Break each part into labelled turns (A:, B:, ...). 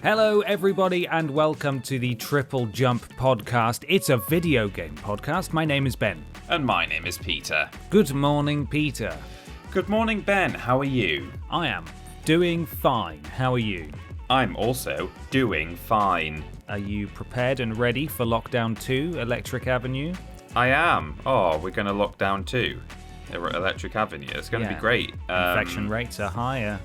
A: Hello, everybody, and welcome to the TripleJump podcast. It's a video game podcast. My name is Ben.
B: And my name is Peter.
A: Good morning, Peter.
B: Good morning, Ben. How are you?
A: I am doing fine. How are you?
B: I'm also doing fine.
A: Are you prepared and ready for Lockdown 2, Electric Avenue?
B: I am. Oh, we're going to lock down too. Electric Avenue. It's going to be great.
A: Infection rates are higher.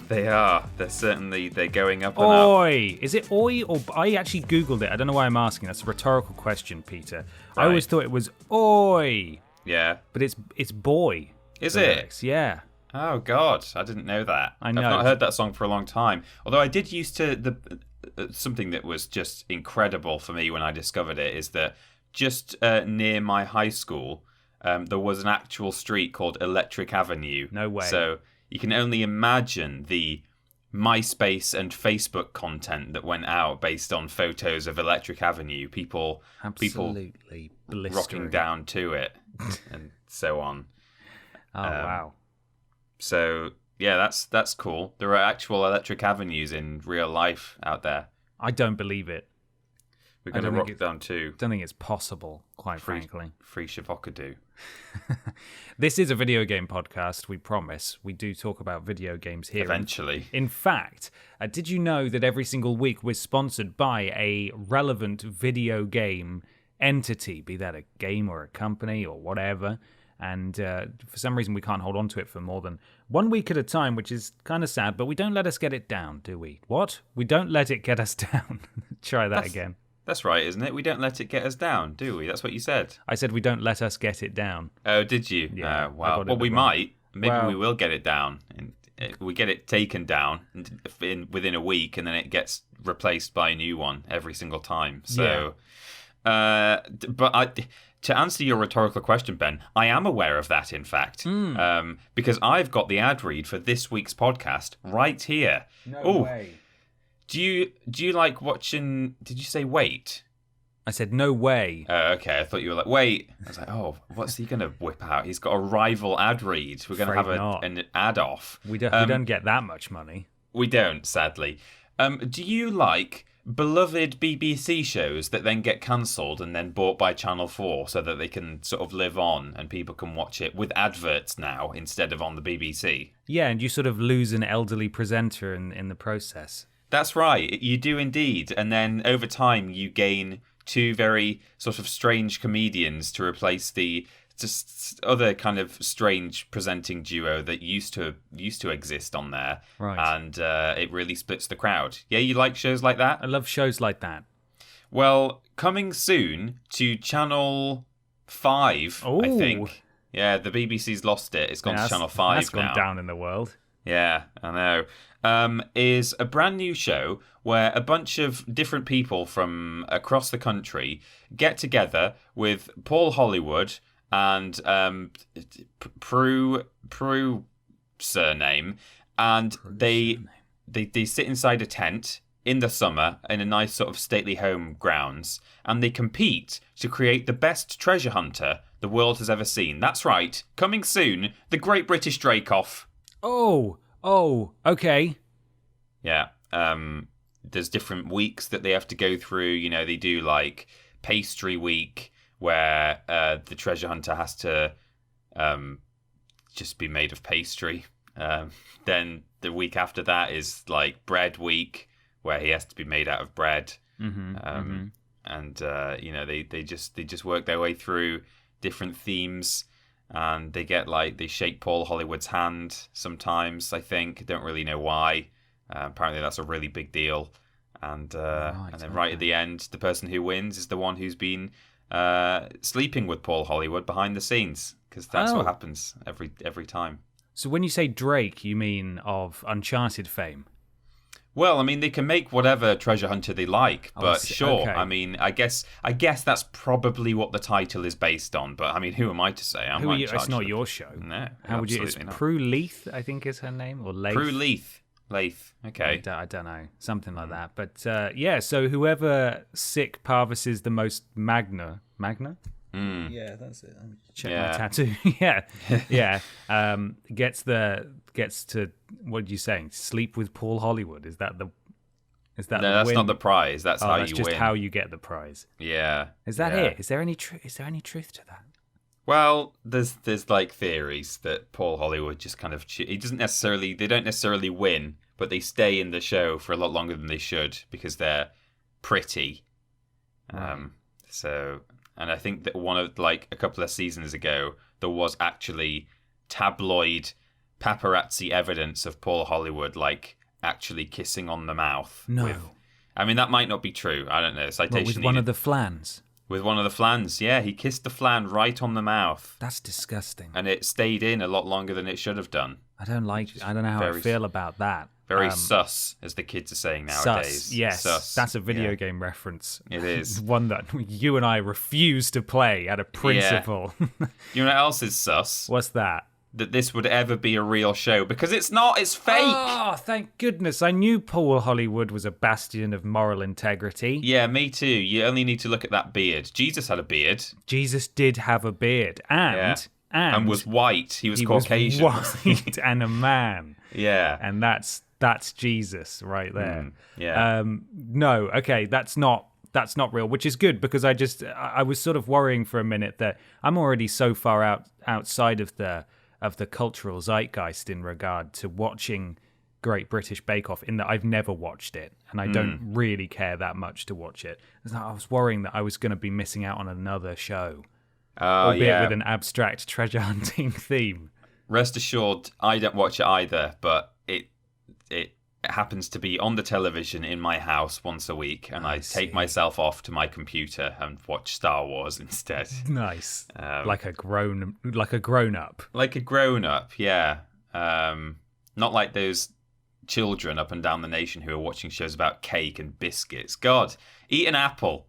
B: They are. They're going up and up.
A: Oi! Is it oi or... I actually Googled it. I don't know why I'm asking. That's a rhetorical question, Peter. Right. I always thought it was oi.
B: Yeah.
A: But it's boy.
B: Is it?
A: Lyrics. Yeah.
B: Oh, God. I didn't know that.
A: I know.
B: I've not heard that song for a long time. Although I did used to... something that was just incredible for me when I discovered it is that just near my high school, there was an actual street called Electric Avenue.
A: No way.
B: So... you can only imagine the MySpace and Facebook content that went out based on photos of Electric Avenue. People rocking down to it and so on.
A: Oh, wow.
B: So, yeah, that's cool. There are actual Electric Avenues in real life out there.
A: I don't believe it.
B: We're going to rock down too.
A: I don't think it's possible, quite frankly.
B: Free Shavokadu.
A: This is a video game podcast, we promise. We do talk about video games here.
B: Eventually.
A: In fact, did you know that every single week we're sponsored by a relevant video game entity, be that a game or a company or whatever, and for some reason we can't hold on to it for more than 1 week at a time, which is kind of sad, but we don't let us get it down, do we? What? We don't let it get us down. Try that again.
B: That's right, isn't it? We don't let it get us down, do we? That's what you said.
A: I said we don't let us get it down.
B: Oh, did you?
A: Yeah.
B: Well, we might. Maybe we will get it down. We get it taken down within a week, and then it gets replaced by a new one every single time. So, to answer your rhetorical question, Ben, I am aware of that, in fact, because I've got the ad read for this week's podcast right here.
A: No way.
B: Do you like watching... Did you say wait?
A: I said no way.
B: Okay, I thought you were like, wait. I was like, oh, what's he going to whip out? He's got a rival ad read. We're going to have an ad off.
A: We don't get that much money.
B: We don't, sadly. Do you like beloved BBC shows that then get cancelled and then bought by Channel 4 so that they can sort of live on and people can watch it with adverts now instead of on the BBC?
A: Yeah, and you sort of lose an elderly presenter in the process.
B: That's right, you do indeed. And then over time you gain two very sort of strange comedians to replace the just other kind of strange presenting duo that used to exist on there.
A: Right.
B: And it really splits the crowd. Yeah, you like shows like that?
A: I love shows like that.
B: Well, coming soon to Channel 5,
A: Ooh.
B: I think. Yeah, the BBC's lost it. It's gone to Channel 5
A: that's
B: now.
A: Gone down in the world.
B: Yeah, I know. Is a brand new show where a bunch of different people from across the country get together with Paul Hollywood and Prue surname, and they sit inside a tent in the summer in a nice sort of stately home grounds, and they compete to create the best treasure hunter the world has ever seen. That's right, coming soon, the Great British Drake-Off.
A: Oh, okay.
B: Yeah. There's different weeks that they have to go through. You know, they do like pastry week where the treasure hunter has to just be made of pastry. Then the week after that is like bread week where he has to be made out of bread. And you know, they just work their way through different themes. And they shake Paul Hollywood's hand sometimes, I think. Don't really know why. Apparently that's a really big deal. And then right at the end, the person who wins is the one who's been sleeping with Paul Hollywood behind the scenes. Because that's what happens every time.
A: So when you say Drake, you mean of Uncharted fame?
B: Well, I mean, they can make whatever treasure hunter they like, but sure.
A: Okay.
B: I mean, I guess that's probably what the title is based on. But I mean, who am I to say?
A: It's not your show.
B: No,
A: how would you? It's Prue Leith, I think is her name, or Leith.
B: Prue Leith. Okay.
A: I don't know, something like that. But yeah, so whoever sick parvises the most Magna.
C: Yeah, that's it.
A: Check my tattoo. yeah. Gets to, what are you saying? Sleep with Paul Hollywood. Is that Is that
B: No,
A: the
B: that's
A: win?
B: not the prize. That's how
A: that's
B: you
A: just
B: win.
A: how you get the prize.
B: Yeah.
A: Is that
B: yeah.
A: it? Is there any truth to that?
B: Well, there's like theories that Paul Hollywood just kind of they don't necessarily win, but they stay in the show for a lot longer than they should because they're pretty. So, and I think that one of like a couple of seasons ago, there was actually tabloid paparazzi evidence of Paul Hollywood like actually kissing on the mouth.
A: No.
B: I mean, that might not be true. I don't know. Citation
A: with one of the flans.
B: With one of the flans, yeah. He kissed the flan right on the mouth.
A: That's disgusting.
B: And it stayed in a lot longer than it should have done.
A: I don't know how I feel about that.
B: Very sus, as the kids are saying nowadays.
A: Sus, yes.
B: Sus.
A: That's a video game reference.
B: It is.
A: One that you and I refuse to play out of principle.
B: Yeah. You know what else is sus?
A: What's that?
B: That this would ever be a real show. Because it's not, it's fake.
A: Oh, thank goodness. I knew Paul Hollywood was a bastion of moral integrity.
B: Yeah, me too. You only need to look at that beard. Jesus had a beard.
A: Jesus did have a beard. And
B: was white. He was Caucasian.
A: Was white and a man.
B: Yeah.
A: And that's Jesus right there.
B: Yeah.
A: No, okay, that's not real, which is good because I was sort of worrying for a minute that I'm already so far outside of the cultural zeitgeist in regard to watching Great British Bake Off in that I've never watched it and I don't really care that much to watch it. I was worrying that I was going to be missing out on another show, albeit with an abstract treasure hunting theme.
B: Rest assured, I don't watch it either, but it happens to be on the television in my house once a week, and I take myself off to my computer and watch Star Wars instead.
A: Nice, like a grown up.
B: Like a grown up, yeah. Not like those children up and down the nation who are watching shows about cake and biscuits. God, eat an apple.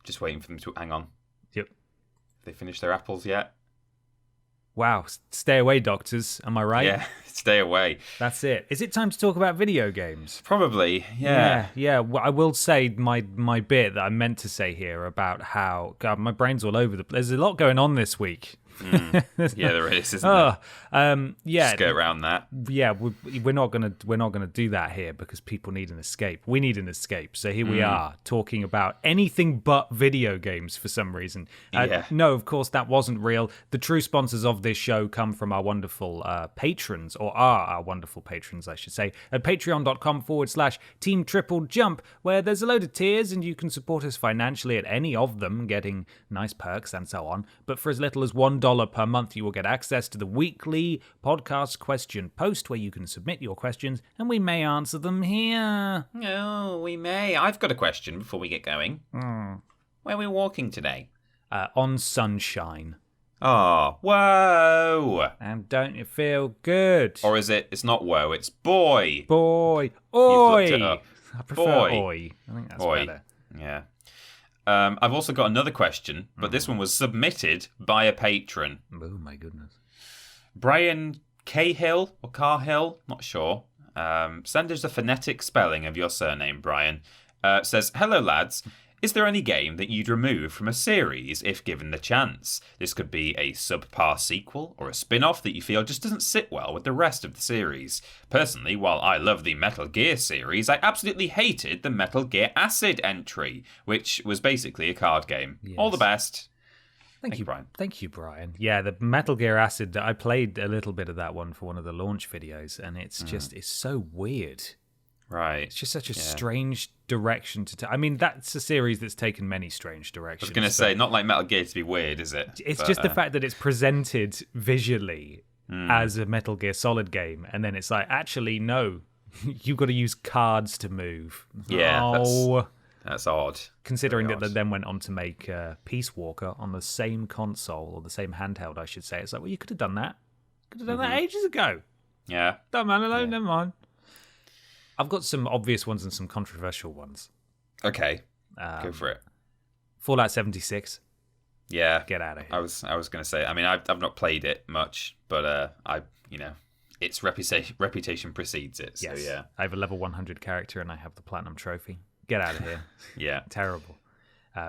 B: Just waiting for them to hang on.
A: Yep.
B: Have they finished their apples yet?
A: Wow, stay away, doctors. Am I right?
B: Yeah, stay away.
A: That's it. Is it time to talk about video games?
B: Probably, yeah.
A: Yeah. Well, I will say my bit that I meant to say here about how, God, my brain's all over the place. There's a lot going on this week.
B: Yeah, there is, isn't there?
A: Yeah.
B: Skirt around that.
A: Yeah, we're not gonna do that here because people need an escape. We need an escape, so here we are talking about anything but video games for some reason. No, of course that wasn't real. The true sponsors of this show come from our wonderful patrons, or are our wonderful patrons, I should say, at patreon.com/Team TripleJump, where there's a load of tiers and you can support us financially at any of them, getting nice perks and so on. But for as little as $1 per month, you will get access to the weekly podcast question post where you can submit your questions and we may answer them here.
B: Oh, we may. I've got a question before we get going. Where are we walking today?
A: On sunshine.
B: Oh, whoa.
A: And don't you feel good?
B: Or is it, it's not whoa, it's boy.
A: Boy.
B: Oi.
A: You've looked it up. I prefer oi. I think that's better.
B: Yeah. I've also got another question, but this one was submitted by a patron.
A: Oh, my goodness.
B: Brian Cahill or Carhill, not sure. Send us a phonetic spelling of your surname, Brian. Says, hello, lads. Is there any game that you'd remove from a series if given the chance? This could be a subpar sequel or a spin-off that you feel just doesn't sit well with the rest of the series. Personally, while I love the Metal Gear series, I absolutely hated the Metal Gear Acid entry, which was basically a card game. Yes. All the best. Thank you, Brian.
A: Thank you, Brian. Yeah, the Metal Gear Acid, I played a little bit of that one for one of the launch videos, and it's just, it's so weird.
B: Right.
A: It's just such a strange direction to take. I mean, that's a series that's taken many strange directions.
B: I was going to say, not like Metal Gear to be weird, is it?
A: It's just the fact that it's presented visually as a Metal Gear Solid game, and then it's like, actually, no, you've got to use cards to move.
B: Yeah, that's odd.
A: Considering that they then went on to make Peace Walker on the same console, or the same handheld, I should say. It's like, well, you could have done that. Could have done that ages ago.
B: Yeah.
A: Don't mind alone, never mind. I've got some obvious ones and some controversial ones.
B: Okay, go for it.
A: Fallout 76.
B: Yeah,
A: get out of here.
B: I was going to say. I mean, I've not played it much, but its reputation precedes it. So,
A: yes.
B: Yeah,
A: I have a level 100 character and I have the platinum trophy. Get out of here.
B: Yeah,
A: terrible.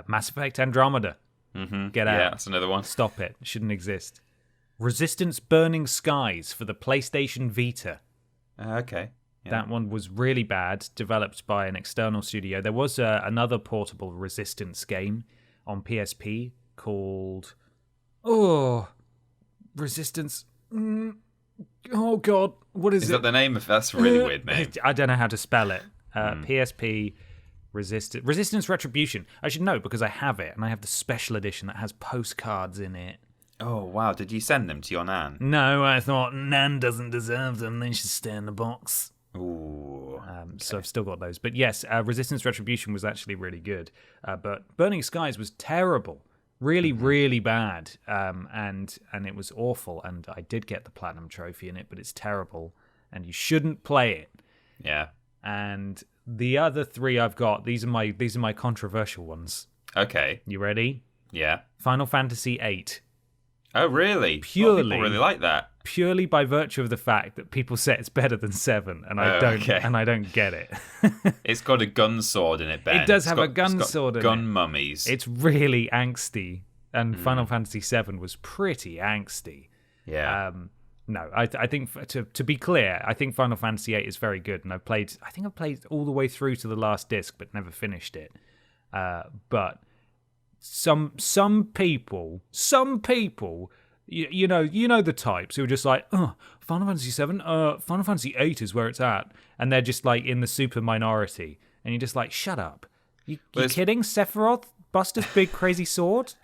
A: Mass Effect Andromeda. Get out.
B: Yeah, that's another one.
A: Stop it. It shouldn't exist. Resistance Burning Skies for the PlayStation Vita.
B: Okay.
A: That one was really bad, developed by an external studio. There was another portable Resistance game on PSP called... Resistance... Oh, God. What is it?
B: Is that the name of... That's a really weird name.
A: I don't know how to spell it. PSP Resistance Retribution. I should know because I have it, and I have the special edition that has postcards in it.
B: Oh, wow. Did you send them to your nan?
A: No, I thought Nan doesn't deserve them. They should stay in the box.
B: Ooh.
A: So I've still got those. But yes, Resistance Retribution was actually really good. But Burning Skies was terrible. Really, really bad. And it was awful. And I did get the Platinum Trophy in it, but it's terrible. And you shouldn't play it.
B: Yeah.
A: And the other three I've got, these are my controversial ones.
B: Okay.
A: You ready?
B: Yeah.
A: Final Fantasy VIII.
B: Oh, really?
A: Purely.
B: People really like that.
A: Purely by virtue of the fact that people say it's better than 7, and I don't get it.
B: It's got a gun sword in it, Ben.
A: It does have a gun sword in it.
B: Gun mummies.
A: It's really angsty, and Final Fantasy VII was pretty angsty.
B: Yeah.
A: No, I think to be clear, I think Final Fantasy VIII is very good, and I've played all the way through to the last disc, but never finished it. But some people, you know the types who are just like, oh, Final Fantasy VII, Final Fantasy VIII is where it's at, and they're just like in the super minority, and you're just like, shut up, you kidding? Sephiroth, Buster's big crazy sword,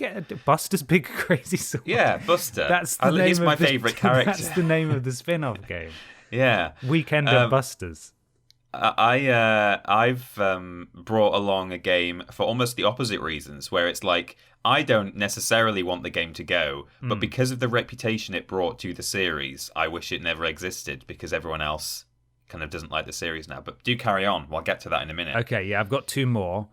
A: Buster's big crazy sword.
B: Yeah, Buster.
A: That's the name
B: he's my favourite character.
A: That's the name of the spin-off game.
B: Yeah,
A: Weekend at Buster's.
B: I've brought along a game for almost the opposite reasons, where it's like I don't necessarily want the game to go, but because of the reputation it brought to the series, I wish it never existed because everyone else kind of doesn't like the series now. But do carry on. We'll get to that in a minute.
A: Okay, yeah, I've got two more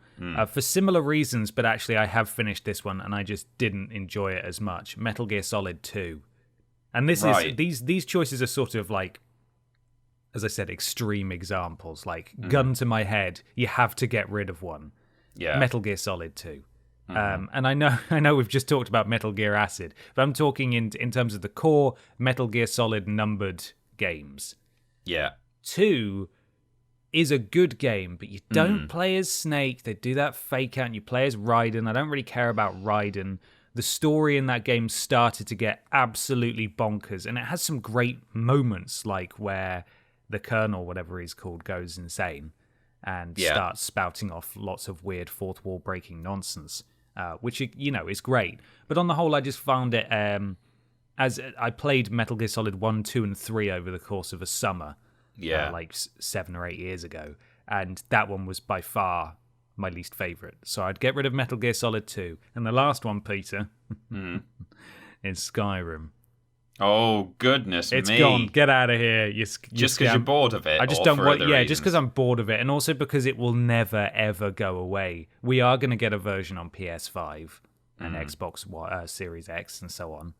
A: for similar reasons, but actually I have finished this one and I just didn't enjoy it as much. Metal Gear Solid 2, and this is these choices are sort of like, as I said, extreme examples. Like, gun to my head, you have to get rid of one.
B: Yeah.
A: Metal Gear Solid 2. And I know we've just talked about Metal Gear Acid, but I'm talking in terms of the core Metal Gear Solid numbered games.
B: Yeah.
A: 2 is a good game, but you don't play as Snake. They do that fake out, and you play as Raiden. I don't really care about Raiden. The story in that game started to get absolutely bonkers, and it has some great moments, like where the Colonel, whatever he's called, goes insane and starts spouting off lots of weird fourth wall breaking nonsense, which, is great. But on the whole, I just found it, as I played Metal Gear Solid 1, 2, and 3 over the course of a summer, like 7 or 8 years ago, and that one was by far my least favourite. So I'd get rid of Metal Gear Solid 2. And the last one, Peter, is Skyrim.
B: Oh, goodness me.
A: It's gone. Get out of here.
B: Just because you're bored of it?
A: I just don't want... Yeah, just because I'm bored of it. And also because it will never, ever go away. We are going to get a version on PS5 and Xbox Series X and so on.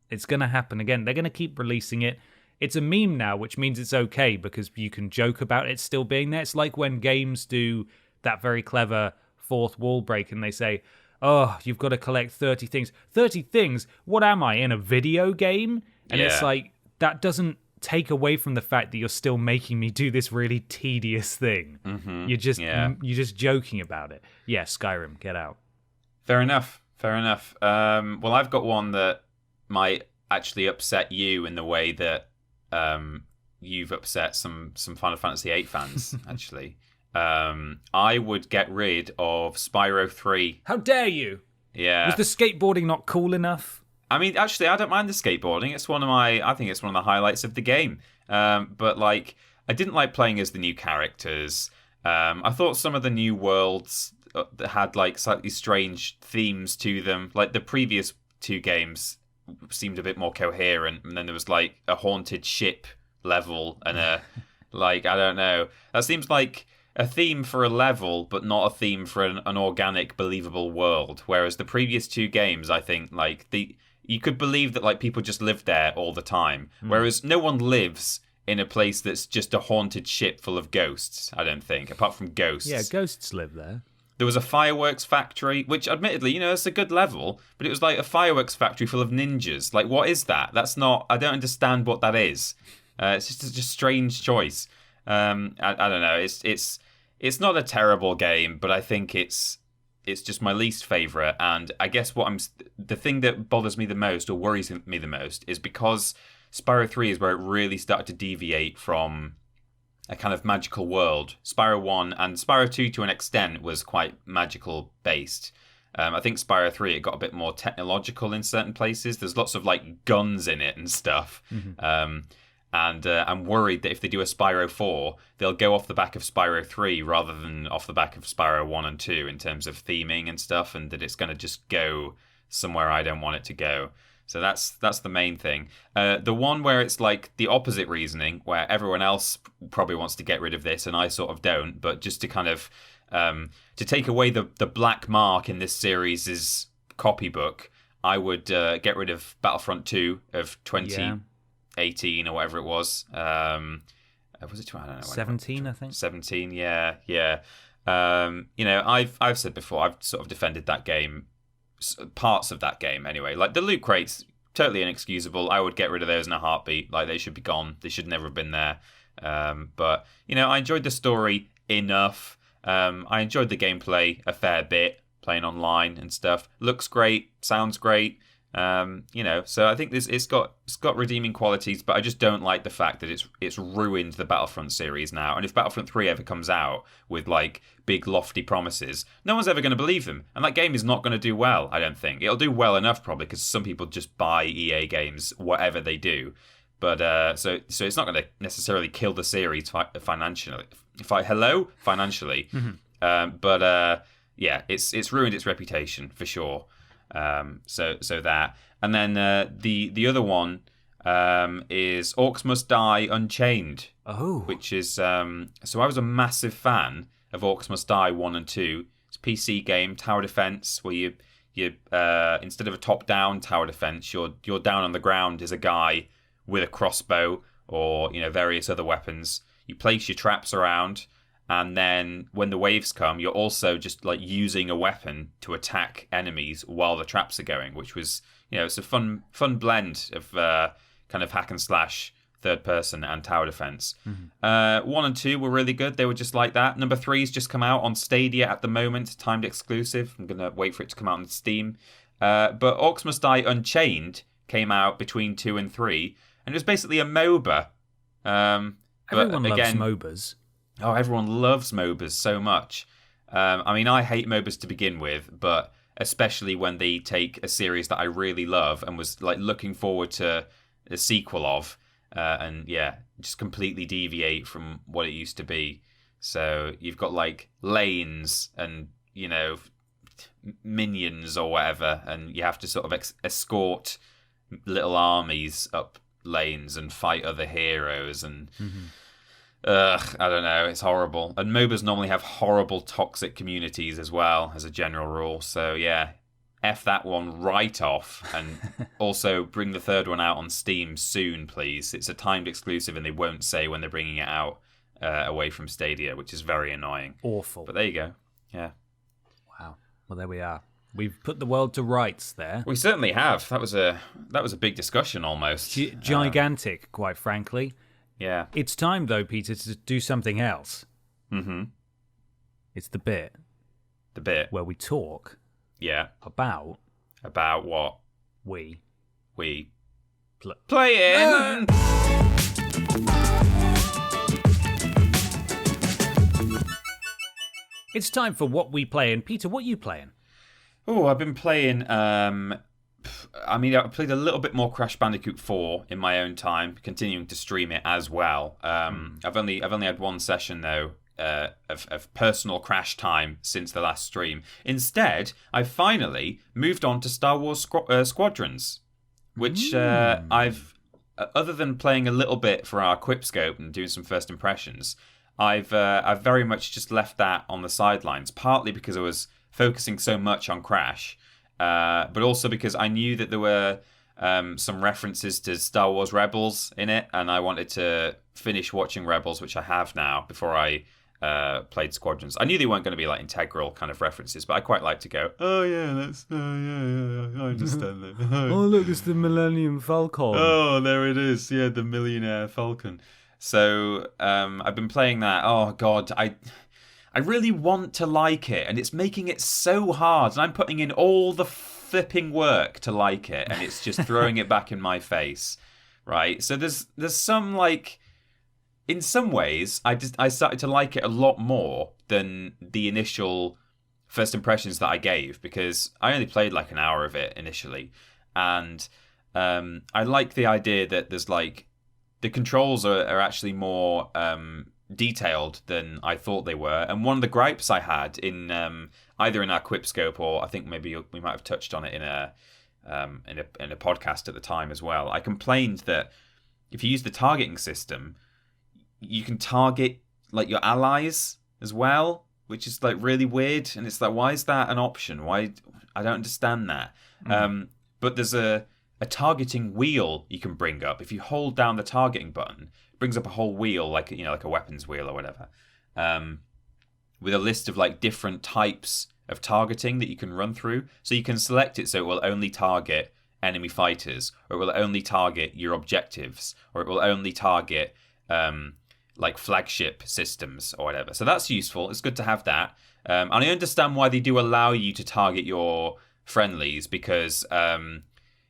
A: It's going to happen again. They're going to keep releasing it. It's a meme now, which means it's okay because you can joke about it still being there. It's like when games do that very clever fourth wall break and they say, oh, you've got to collect 30 things. 30 things? What am I, in a video game? And it's like, that doesn't take away from the fact that you're still making me do this really tedious thing. You're just joking about it. Yeah, Skyrim, get out.
B: Fair enough. Well, I've got one that might actually upset you in the way that you've upset some Final Fantasy VIII fans, actually. I would get rid of Spyro 3.
A: How dare you?
B: Yeah.
A: Was the skateboarding not cool enough?
B: I mean, actually, I don't mind the skateboarding. I think it's one of the highlights of the game. But, like, I didn't like playing as the new characters. I thought some of the new worlds that had, like, slightly strange themes to them. Like, the previous 2 games seemed a bit more coherent. And then there was, like, a haunted ship level and a, like, I don't know. That seems like a theme for a level, but not a theme for an organic, believable world. Whereas the previous 2 games, I think, like, you could believe that, like, people just lived there all the time. Whereas no one lives in a place that's just a haunted ship full of ghosts, I don't think, apart from ghosts.
A: Yeah, ghosts live there.
B: There was a fireworks factory, which admittedly, it's a good level, but it was like a fireworks factory full of ninjas. Like, what is that? That's not... I don't understand what that is. It's just a strange choice. I don't know. It's not a terrible game, but I think it's just my least favorite. And I guess the thing that bothers me the most or worries me the most is because Spyro 3 is where it really started to deviate from a kind of magical world. Spyro 1 and Spyro 2 to an extent was quite magical based. I think Spyro 3, it got a bit more technological in certain places. There's lots of like guns in it and stuff. And I'm worried that if they do a Spyro 4, they'll go off the back of Spyro 3 rather than off the back of Spyro 1 and 2 in terms of theming and stuff, and that it's going to just go somewhere I don't want it to go. So that's the main thing. The one where it's like the opposite reasoning, where everyone else probably wants to get rid of this and I sort of don't, but just to kind of to take away the black mark in this series' copybook, I would get rid of Battlefront 2 of 2018 or whatever it was. Was it 2? I don't know.
A: 17, I think.
B: 17, yeah. I've said before, I've sort of defended that game, parts of that game anyway. Like the loot crates, totally inexcusable. I would get rid of those in a heartbeat. Like they should be gone. They should never have been there. But I enjoyed the story enough. I enjoyed the gameplay a fair bit, playing online and stuff. Looks great, sounds great. So I think it's got redeeming qualities, but I just don't like the fact that it's ruined the Battlefront series now. And if Battlefront 3 ever comes out with like big lofty promises, no one's ever going to believe them, and that game is not going to do well. I don't think it'll do well enough, probably, because some people just buy EA games whatever they do. But so it's not going to necessarily kill the series financially. Financially. But it's ruined its reputation for sure. So that, and then the other one is Orcs Must Die Unchained.
A: Oh,
B: which is so I was a massive fan of Orcs Must Die 1 and 2. It's a PC game, tower defense, where you instead of a top down tower defense, you're down on the ground as a guy with a crossbow or various other weapons. You place your traps around. And then when the waves come, you're also just like using a weapon to attack enemies while the traps are going, which was, it's a fun blend of kind of hack and slash, third person and tower defense. 1 and 2 were really good. They were just like that. Number 3's just come out on Stadia at the moment, timed exclusive. I'm going to wait for it to come out on Steam. But Orcs Must Die Unchained came out between 2 and 3. And it was basically a MOBA.
A: Everyone loves MOBAs.
B: Oh, everyone loves MOBAs so much. I hate MOBAs to begin with, but especially when they take a series that I really love and was like looking forward to a sequel of, and just completely deviate from what it used to be. So you've got like lanes and minions or whatever, and you have to sort of escort little armies up lanes and fight other heroes and. I don't know, it's horrible. And MOBAs normally have horrible toxic communities as well, as a general rule. So F that one right off. And also bring the third one out on Steam soon, please. It's a timed exclusive and they won't say when they're bringing it out away from Stadia, which is very annoying.
A: Awful.
B: But there you go. Yeah.
A: Wow. Well, there we are. We've put the world to rights there.
B: We certainly have. That was a big discussion almost.
A: Gigantic, quite frankly.
B: Yeah.
A: It's time, though, Peter, to do something else.
B: Mm-hmm.
A: It's the bit.
B: The bit.
A: Where we talk.
B: Yeah.
A: About.
B: About what?
A: We.
B: Playin!
A: It's time for What We Playin. Peter, what are you playing?
B: Oh, I've been playing... I played a little bit more Crash Bandicoot 4 in my own time, continuing to stream it as well. I've only had one session though of personal Crash time since the last stream. Instead, I finally moved on to Star Wars Squadrons, which I've, other than playing a little bit for our Quipscope and doing some first impressions, I've very much just left that on the sidelines. Partly because I was focusing so much on Crash. But also because I knew that there were some references to Star Wars Rebels in it, and I wanted to finish watching Rebels, which I have now, before I played Squadrons. I knew they weren't going to be like integral kind of references, but I quite like to go, oh yeah, that's, I understand that.
A: Oh look, it's the Millennium Falcon.
B: Oh, there it is, yeah, the Millionaire Falcon. So I've been playing that. Oh god, I really want to like it, and it's making it so hard, and I'm putting in all the flipping work to like it, and it's just throwing it back in my face, right? So there's some, like, in some ways, I started to like it a lot more than the initial first impressions that I gave, because I only played like an hour of it initially, and I like the idea that there's like the controls are actually more detailed than I thought they were. And one of the gripes I had in either in our Quipscope, or I think maybe we might have touched on it in a podcast at the time as well, I complained that if you use the targeting system, you can target like your allies as well, which is like really weird. And it's like, why is that an option? Why? I don't understand that. But there's a targeting wheel you can bring up. If you hold down the targeting button, it brings up a whole wheel, like, you know, like a weapons wheel or whatever, with a list of like different types of targeting that you can run through. So you can select it so it will only target enemy fighters, or it will only target your objectives, or it will only target like flagship systems or whatever. So that's useful. It's good to have that. And I understand why they do allow you to target your friendlies, because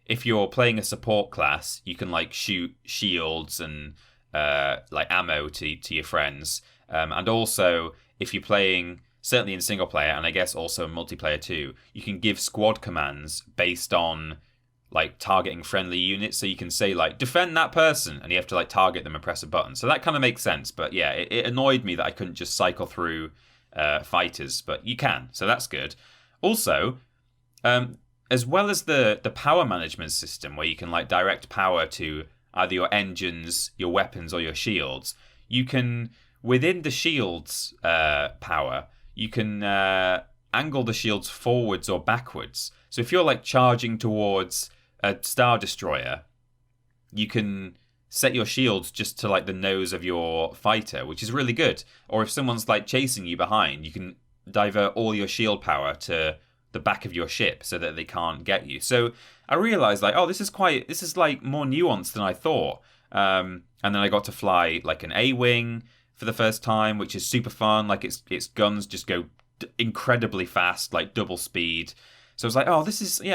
B: if you're playing a support class, you can like shoot shields and like ammo to your friends. And also, if you're playing, certainly in single player, and I guess also in multiplayer too, you can give squad commands based on like targeting friendly units. So you can say like, defend that person, and you have to like target them and press a button. So that kind of makes sense. But yeah, it annoyed me that I couldn't just cycle through fighters, but you can. So that's good. Also, as well as the power management system, where you can like direct power to either your engines, your weapons, or your shields, you can, within the shields power, you can angle the shields forwards or backwards. So if you're like charging towards a Star Destroyer, you can set your shields just to like the nose of your fighter, which is really good. Or if someone's like chasing you behind, you can divert all your shield power to the back of your ship so that they can't get you. So I realized like, oh, this is like more nuanced than I thought. And then I got to fly like an A-wing for the first time, which is super fun. Like its guns just go incredibly fast, like double speed. So I was like, oh,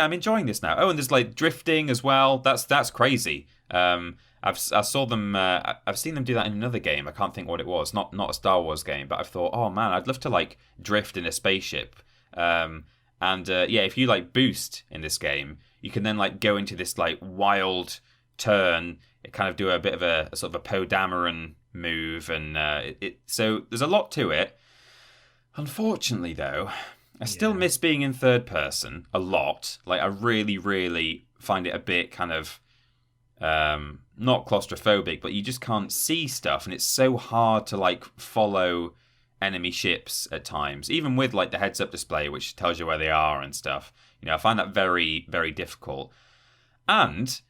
B: I'm enjoying this now. Oh, and there's like drifting as well. That's crazy. I've seen them do that in another game. I can't think what it was. Not a Star Wars game, but I've thought, oh man, I'd love to like drift in a spaceship. If you like boost in this game, you can then like go into this like wild turn. It kind of do a bit of a sort of a Poe Dameron move, and so there's a lot to it. Unfortunately, though, I still miss being in third person a lot. Like, I really, really find it a bit kind of not claustrophobic, but you just can't see stuff, and it's so hard to like follow enemy ships at times, even with like the heads-up display, which tells you where they are and stuff. You know, I find that very, very difficult, and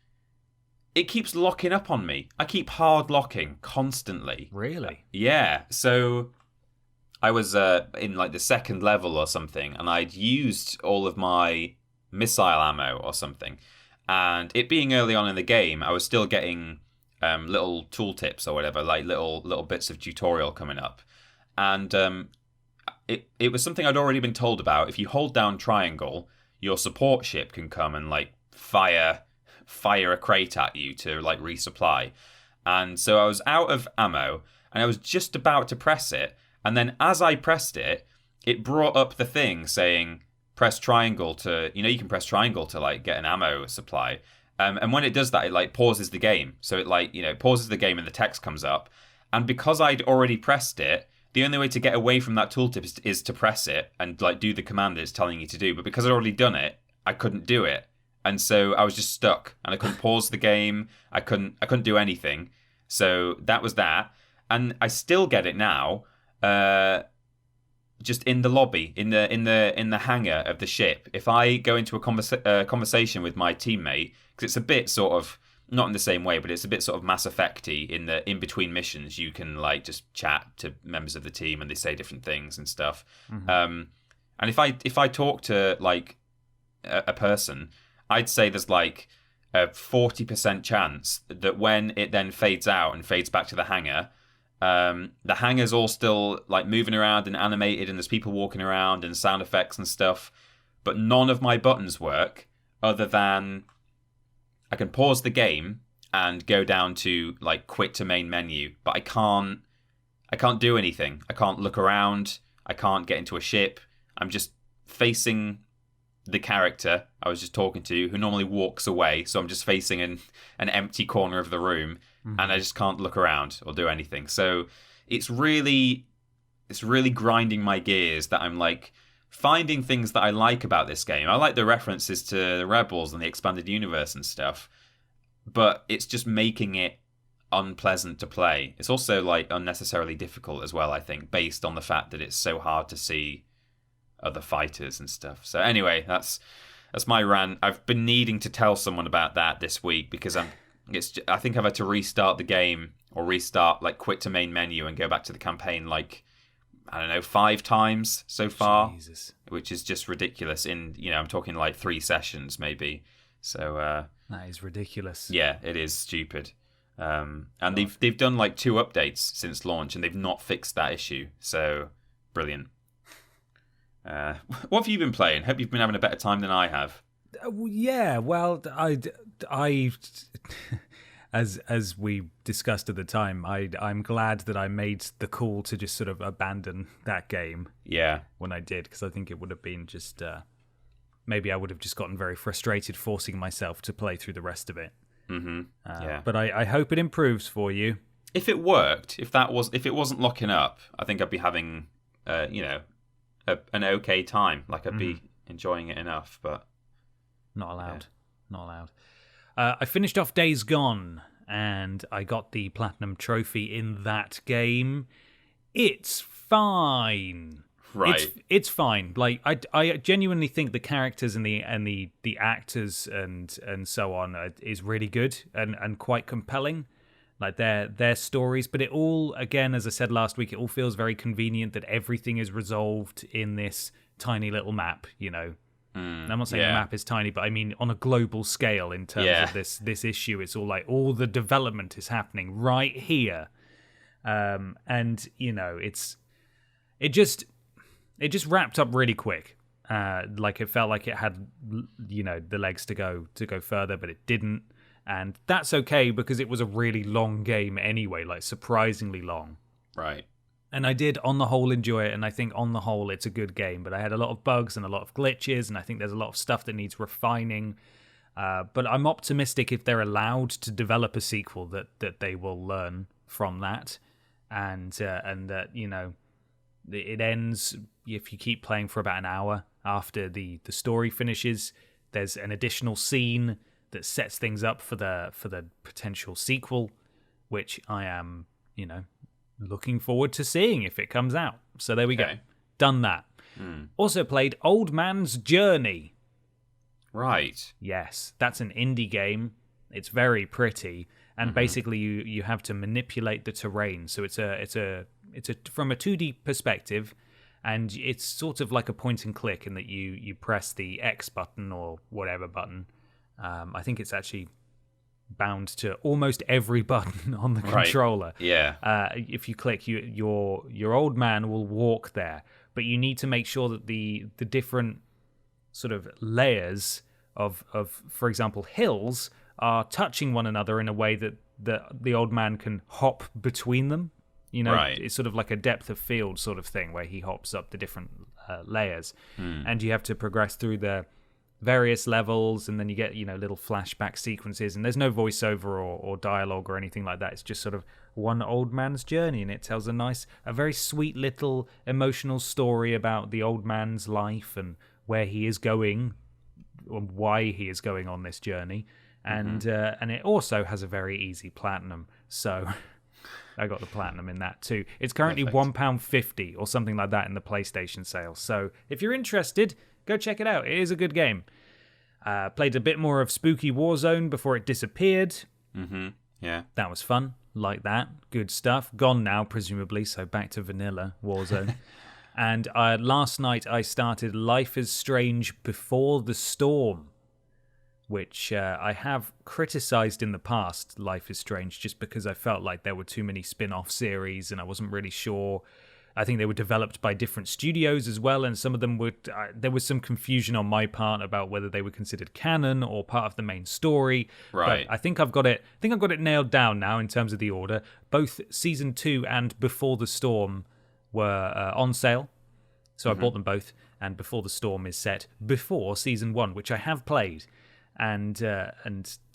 B: it keeps locking up on me. I keep hard locking constantly.
A: Really?
B: Yeah. So I was in like the second level or something, and I'd used all of my missile ammo or something. And it being early on in the game, I was still getting little tooltips or whatever, like little bits of tutorial coming up. And it was something I'd already been told about. If you hold down triangle, your support ship can come and like fire a crate at you to like resupply. And so I was out of ammo, and I was just about to press it. And then as I pressed it, it brought up the thing saying, press triangle to, you can press triangle to like get an ammo supply. And when it does that, it like pauses the game. So it like, pauses the game and the text comes up. And because I'd already pressed it, the only way to get away from that tooltip is to press it and like do the command that it's telling you to do. But because I'd already done it, I couldn't do it. And so I was just stuck, and I couldn't pause the game. I couldn't do anything. So that was that. And I still get it now. Just in the lobby, in the hangar of the ship. If I go into a conversation with my teammate, because it's a bit sort of not in the same way, but it's a bit sort of Mass Effect-y in between missions. You can like just chat to members of the team, and they say different things and stuff. Mm-hmm. And if I talk to like a person, I'd say there's like a 40% chance that when it then fades out and fades back to the hangar, the hangar's all still like moving around and animated, and there's people walking around and sound effects and stuff, but none of my buttons work other than I can pause the game and go down to like quit to main menu, but I can't do anything. I can't look around. I can't get into a ship. I'm just facing the character I was just talking to, who normally walks away. So I'm just facing an empty corner of the room, and I just can't look around or do anything. So it's really grinding my gears that I'm like finding things that I like about this game. I like the references to the Rebels and the expanded universe and stuff, but it's just making it unpleasant to play. It's also like unnecessarily difficult as well, I think, based on the fact that it's so hard to see other fighters and stuff. So anyway, that's my rant. I've been needing to tell someone about that this week because I think I've had to restart the game or restart like quit to main menu and go back to the campaign like I don't know 5 times so far.
A: Jesus.
B: Which is just ridiculous. I'm talking like 3 sessions maybe. So
A: that is ridiculous.
B: Yeah, it is stupid. And they've done like 2 updates since launch and they've not fixed that issue. So brilliant. What have you been playing? Hope you've been having a better time than I have.
A: Yeah, well, I as we discussed at the time, I'm glad that I made the call to just sort of abandon that game.
B: Yeah.
A: When I did, because I think it would have been just maybe I would have just gotten very frustrated forcing myself to play through the rest of it.
B: Mm-hmm. Yeah.
A: But I hope it improves for you.
B: If it worked, if it wasn't locking up, I think I'd be having an okay time. Like I'd be enjoying it enough, but
A: not allowed. Yeah. Not allowed. I finished off Days Gone, and I got the Platinum Trophy in that game. It's fine.
B: Right.
A: It's fine. Like I genuinely think the characters and the actors and so on is really good and quite compelling. Like their stories, but it all, again, as I said last week, it all feels very convenient that everything is resolved in this tiny little map, And I'm not saying the map is tiny, but I mean on a global scale in terms of this issue. It's all like all the development is happening right here, and it just wrapped up really quick. Like it felt like it had the legs to go further, but it didn't. And that's okay because it was a really long game anyway, like surprisingly long.
B: Right.
A: And I did, on the whole, enjoy it. And I think, on the whole, it's a good game. But I had a lot of bugs and a lot of glitches. And I think there's a lot of stuff that needs refining. But I'm optimistic if they're allowed to develop a sequel that they will learn from that. And that, it ends if you keep playing for about an hour after the story finishes. There's an additional scene that sets things up for the potential sequel, which I am, looking forward to seeing if it comes out. So there we go. Done that. Also played Old Man's Journey.
B: Right.
A: Yes, that's an indie game. It's very pretty, and basically you have to manipulate the terrain. So it's a from a 2D perspective, and it's sort of like a point and click in that you press the X button or whatever button. I think it's actually bound to almost every button on the controller.
B: Yeah.
A: If you click, your old man will walk there, but you need to make sure that the different sort of layers of, for example, hills are touching one another in a way that the old man can hop between them. It's sort of like a depth of field sort of thing where he hops up the different layers, and you have to progress through the various levels, and then you get little flashback sequences, and there's no voiceover or dialogue or anything like that. It's just sort of one old man's journey, and it tells a very sweet little emotional story about the old man's life and where he is going and why he is going on this journey, and it also has a very easy platinum, so I got the platinum in that too. It's currently £1.50 or something like that in the PlayStation sale, so if you're interested, go check it out. It is a good game. Played a bit more of Spooky Warzone before it disappeared.
B: Mm-hmm. Yeah.
A: That was fun. Like that. Good stuff. Gone now, presumably, so back to vanilla Warzone. And last night I started Life is Strange Before the Storm, which I have criticized in the past, Life is Strange, just because I felt like there were too many spin-off series and I wasn't really sure. I think they were developed by different studios as well, and some of them would. There was some confusion on my part about whether they were considered canon or part of the main story.
B: Right.
A: But I think I've got it. I think I've got it nailed down now in terms of the order. Both Season 2 and Before the Storm were on sale, so I bought them both. And Before the Storm is set before Season 1, which I have played, and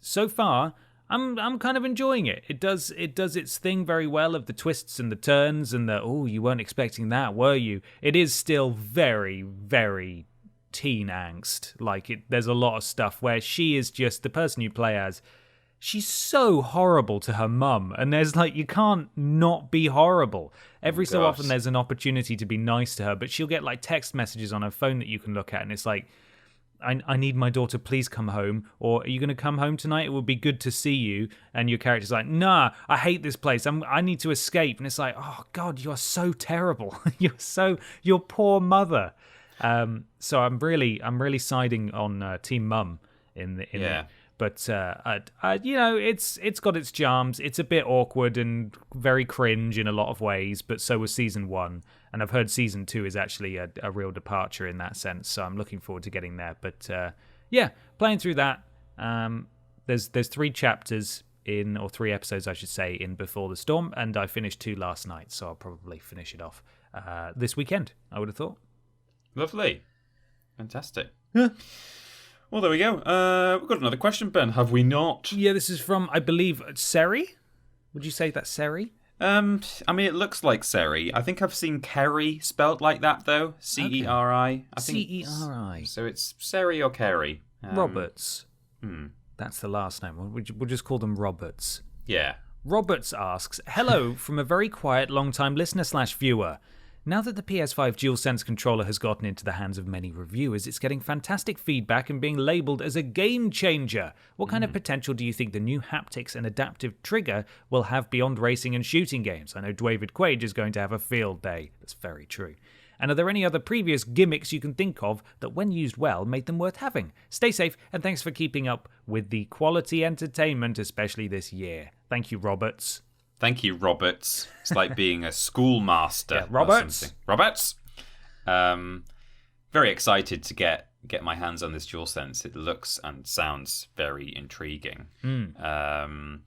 A: so far, I'm kind of enjoying it. It does its thing very well of the twists and the turns and the, oh, you weren't expecting that, were you? It is still very, very teen angst. Like, there's a lot of stuff where she is just the person you play as. She's so horrible to her mum, and there's like, you can't not be horrible. Every so often there's an opportunity to be nice to her, but she'll get like text messages on her phone that you can look at, and it's like, I need my daughter, please come home, or are you going to come home tonight? It would be good to see you. And your character's like, nah, I hate this place. I need to escape. And it's like, oh God, you're so terrible. Your poor mother. So I'm really siding on Team Mum in it. But it's got its charms. It's a bit awkward and very cringe in a lot of ways, but so was Season 1. And I've heard Season 2 is actually a real departure in that sense, so I'm looking forward to getting there. But playing through that. There's 3 chapters or 3 episodes, I should say, in Before the Storm, and I finished 2 last night, so I'll probably finish it off this weekend, I would have thought.
B: Lovely. Fantastic. Yeah. Well, there we go. We've got another question, Ben, have we not?
A: Yeah, this is from, I believe, Seri? Would you say that's Seri?
B: I mean, it looks like Seri. I think I've seen Kerry spelt like that, though. Ceri. I think
A: Ceri.
B: So it's Seri or Kerry.
A: Roberts. That's the last name. We'll just call them Roberts.
B: Yeah.
A: Roberts asks, hello from a very quiet, long-time listener/viewer. Now that the PS5 DualSense controller has gotten into the hands of many reviewers, it's getting fantastic feedback and being labelled as a game changer. What kind of potential do you think the new haptics and adaptive trigger will have beyond racing and shooting games? I know David Quaid is going to have a field day. That's very true. And are there any other previous gimmicks you can think of that, when used well, made them worth having? Stay safe, and thanks for keeping up with the quality entertainment, especially this year. Thank you, Roberts.
B: Thank you, Roberts. It's like being a schoolmaster.
A: Yeah, Roberts.
B: Roberts. Very excited to get my hands on this DualSense. It looks and sounds very intriguing. I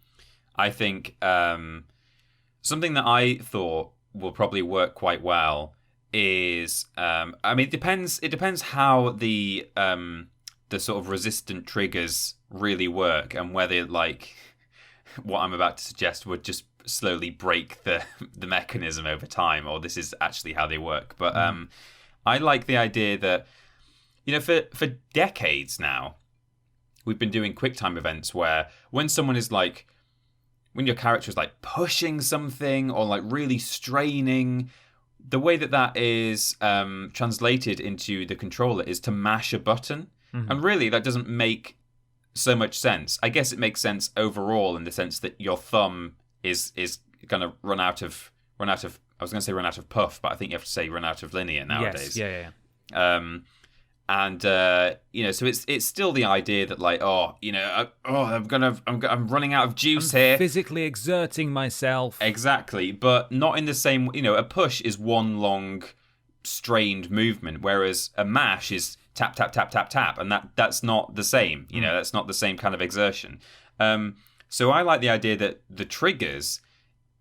B: think something that I thought will probably work quite well is, I mean, it depends how the sort of resistant triggers really work, and whether, like, what I'm about to suggest would just slowly break the mechanism over time, or this is actually how they work. But I like the idea that, for decades now, we've been doing QuickTime events where when your character is like pushing something or like really straining, the way that is translated into the controller is to mash a button. And really, that doesn't make so much sense. I guess it makes sense overall in the sense that your thumb is going to run out of. I was going to say run out of puff, but I think you have to say run out of linear nowadays.
A: Yes.
B: Yeah. So it's still the idea that, like, I'm running out of juice here.
A: Physically exerting myself.
B: Exactly, but not in the same. A push is one long strained movement, whereas a mash is tap tap tap tap tap, and that's not the same. That's not the same kind of exertion. So I like the idea that the triggers,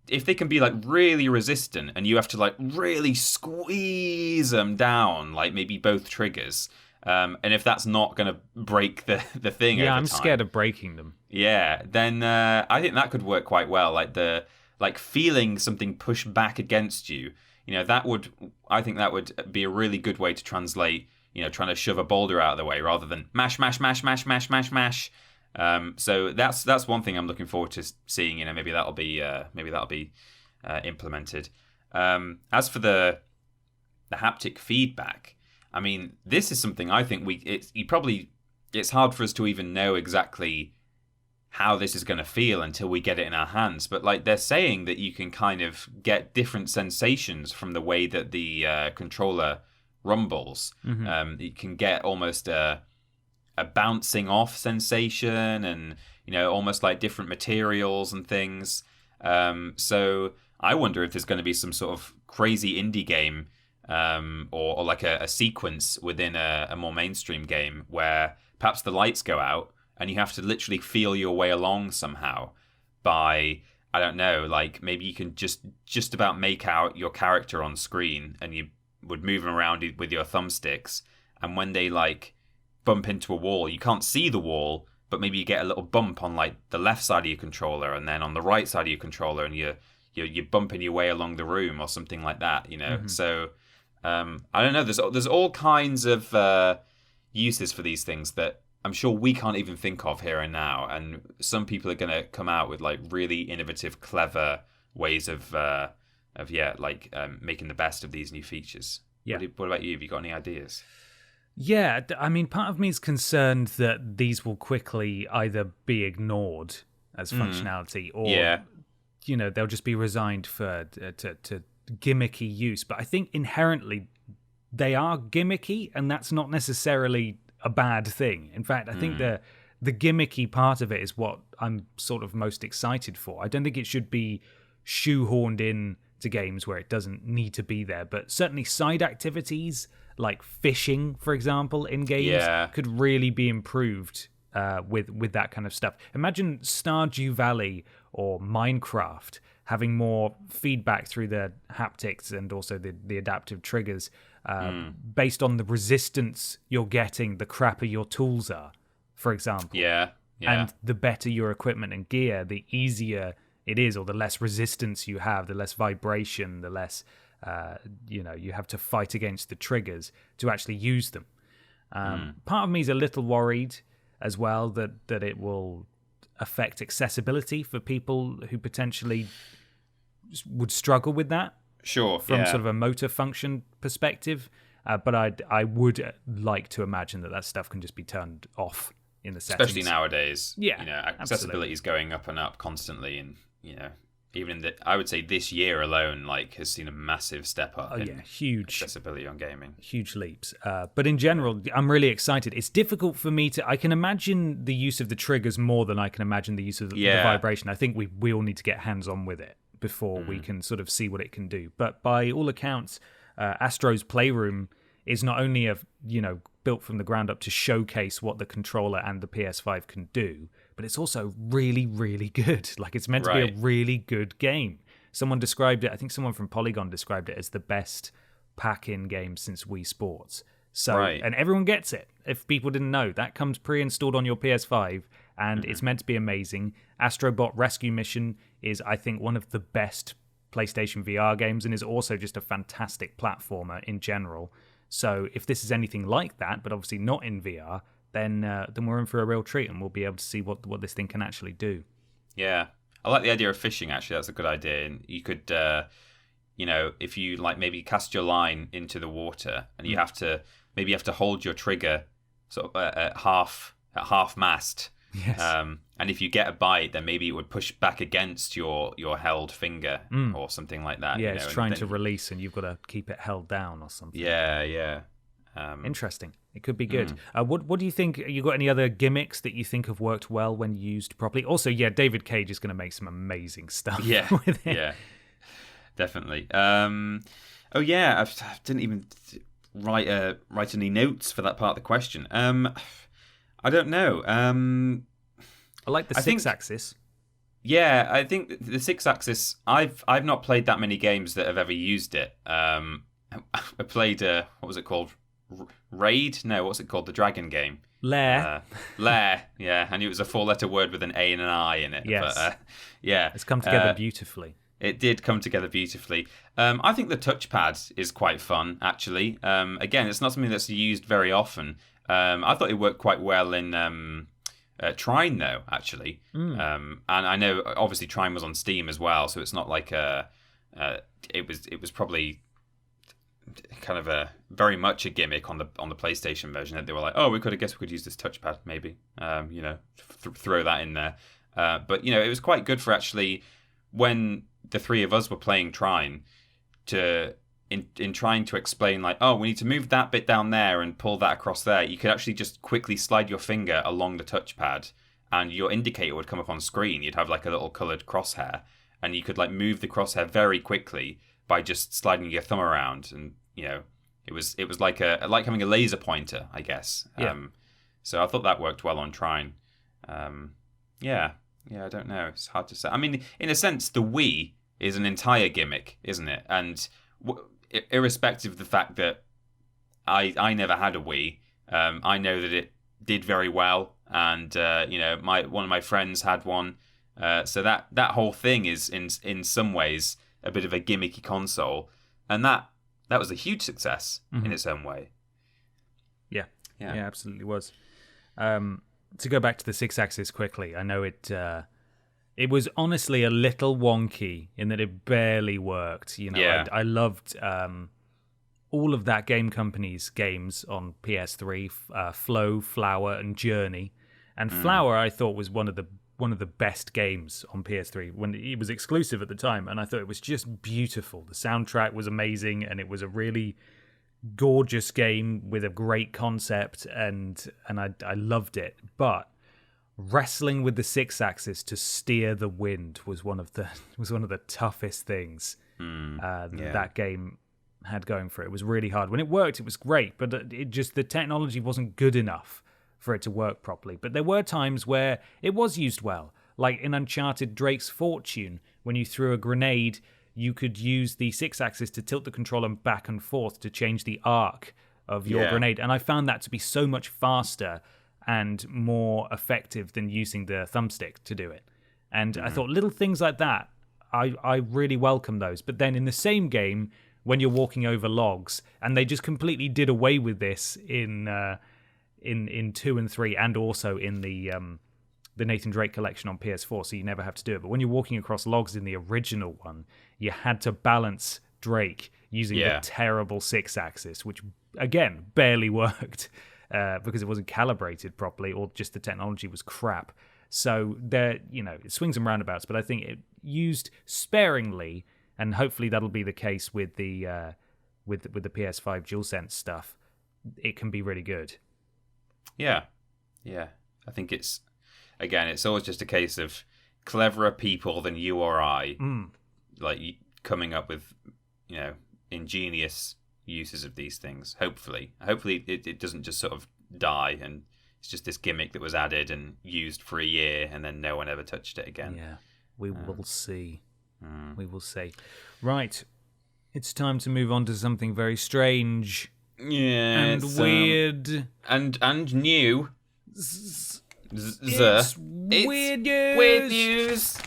B: if they can be like really resistant and you have to like really squeeze them down, like maybe both triggers, and if that's not going to break the thing over time.
A: I'm scared of breaking them.
B: Yeah, then I think that could work quite well. Like feeling something push back against you, I think that would be a really good way to translate, trying to shove a boulder out of the way rather than mash, mash, mash, mash, mash, mash, mash. So that's one thing I'm looking forward to seeing. Maybe that'll be implemented. As for the haptic feedback, I mean, this is something I think it's hard for us to even know exactly how this is going to feel until we get it in our hands. But like they're saying that you can kind of get different sensations from the way that the controller rumbles. You can get almost a bouncing off sensation, and almost like different materials and things. So I wonder if there's going to be some sort of crazy indie game, or like a sequence within a more mainstream game where perhaps the lights go out and you have to literally feel your way along somehow by, I don't know, like maybe you can just about make out your character on screen, and you would move them around with your thumbsticks, and when they like bump into a wall, you can't see the wall, but maybe you get a little bump on like the left side of your controller, and then on the right side of your controller, and you're bumping your way along the room or something like that,
A: Mm-hmm.
B: So I don't know. There's all kinds of uses for these things that I'm sure we can't even think of here and now, and some people are going to come out with like really innovative, clever ways of making the best of these new features.
A: Yeah.
B: What about you? Have you got any ideas?
A: Yeah, I mean, part of me is concerned that these will quickly either be ignored as functionality, or they'll just be resigned to gimmicky use. But I think inherently they are gimmicky, and that's not necessarily a bad thing. In fact, I think the gimmicky part of it is what I'm sort of most excited for. I don't think it should be shoehorned in to games where it doesn't need to be there, but certainly side activities like fishing, for example, in games could really be improved with that kind of stuff. Imagine Stardew Valley or Minecraft having more feedback through the haptics and also the adaptive triggers based on the resistance you're getting the crappier your tools are, for example.
B: Yeah.
A: And the better your equipment and gear, the easier it is, or the less resistance you have, the less vibration, the less you have to fight against the triggers to actually use them. Part of me is a little worried as well that it will affect accessibility for people who potentially would struggle with that.
B: Sure,
A: from sort of a motor function perspective. But I would like to imagine that stuff can just be turned off in the settings.
B: Especially nowadays.
A: Yeah,
B: accessibility is going up and up constantly, and even in I would say this year alone, like, has seen a massive step up.
A: Huge
B: accessibility on gaming,
A: huge leaps. But in general, I'm really excited. It's difficult for me I can imagine the use of the triggers more than I can imagine the use of the vibration. I think we all need to get hands on with it before we can sort of see what it can do. But by all accounts, Astro's Playroom is not only built from the ground up to showcase what the controller and the PS5 can do, but it's also really, really good. Like, it's meant to be a really good game. Someone described it, I think someone from Polygon described it as the best pack-in game since Wii Sports. So, and everyone gets it. If people didn't know, that comes pre-installed on your PS5, and it's meant to be amazing. Astrobot Rescue Mission is, I think, one of the best PlayStation VR games, and is also just a fantastic platformer in general. So if this is anything like that, but obviously not in VR, then we're in for a real treat, and we'll be able to see what this thing can actually do. Yeah,
B: I like the idea of fishing. Actually, that's a good idea. And you could, if you like, maybe cast your line into the water, and you have to hold your trigger sort of at half mast.
A: Yes.
B: And if you get a bite, then maybe it would push back against your held finger or something like that.
A: Yeah, it's trying to release, and you've got to keep it held down or something.
B: Yeah.
A: Interesting. It could be good. What do you think? You got any other gimmicks that you think have worked well when used properly? Also, David Cage is going to make some amazing stuff.
B: Yeah, with it. Yeah, definitely. I didn't even write any notes for that part of the question. I don't know.
A: I like the six-axis.
B: Yeah, I think the six-axis. I've not played that many games that have ever used it. I played what was it called? Raid? No, what's it called? The dragon game.
A: Lair.
B: Lair. Yeah, and it was a 4-letter word with an A and an I in it.
A: Yes.
B: But,
A: it's come together beautifully.
B: It did come together beautifully. I think the touchpad is quite fun, actually. Again, it's not something that's used very often. I thought it worked quite well in Trine, though, actually. And I know, obviously, Trine was on Steam as well, so it's not like it was probably kind of a very much a gimmick on the PlayStation version, that they were like, we could use this touchpad, maybe. Throw that in there. But it was quite good for actually when the three of us were playing Trine to in trying to explain, like, oh, we need to move that bit down there and pull that across there, you could actually just quickly slide your finger along the touchpad and your indicator would come up on screen. You'd have like a little coloured crosshair, and you could like move the crosshair very quickly by just sliding your thumb around. And it was like having a laser pointer, I guess.
A: Yeah.
B: So I thought that worked well on Trine. Yeah, I don't know. It's hard to say. I mean, in a sense, the Wii is an entire gimmick, isn't it? And irrespective of the fact that I never had a Wii, I know that it did very well, and one of my friends had one. So that whole thing is in some ways a bit of a gimmicky console, and that was a huge success in its own way. Yeah,
A: absolutely was. To go back to the 6-axis quickly, I know it was honestly a little wonky in that it barely worked. I loved all of that game company's games on PS3, Flow, Flower, and Journey. And Flower, I thought, was one of the best games on PS3 when it was exclusive at the time, and I thought it was just beautiful. The soundtrack was amazing, and it was a really gorgeous game with a great concept, and I loved it. But wrestling with the 6-axis to steer the wind was one of the toughest things that game had going for it. It was really hard. When it worked, it was great, but the technology wasn't good enough for it to work properly. But there were times where it was used well, like in Uncharted Drake's Fortune, when you threw a grenade, you could use the 6-axis to tilt the controller back and forth to change the arc of your grenade. And I found that to be so much faster and more effective than using the thumbstick to do it. And I thought little things like that, I really welcome those. But then in the same game, when you're walking over logs, and they just completely did away with this in 2 and 3, and also in the Nathan Drake collection on PS4, so you never have to do it. But when you're walking across logs in the original one, you had to balance Drake using the terrible 6-axis, which, again, barely worked because it wasn't calibrated properly, or just the technology was crap. So there, it swings and roundabouts, but I think it used sparingly, and hopefully that'll be the case with the PS5 DualSense stuff. It can be really good.
B: Yeah. I think it's always just a case of cleverer people than you or I, like coming up with, ingenious uses of these things. Hopefully it doesn't just sort of die, and it's just this gimmick that was added and used for a year, and then no one ever touched it again.
A: Yeah, we will see. We will see. Right, it's time to move on to something very strange.
B: Yeah,
A: and weird
B: and new.
A: It's
B: weird
A: news.
B: Weird news.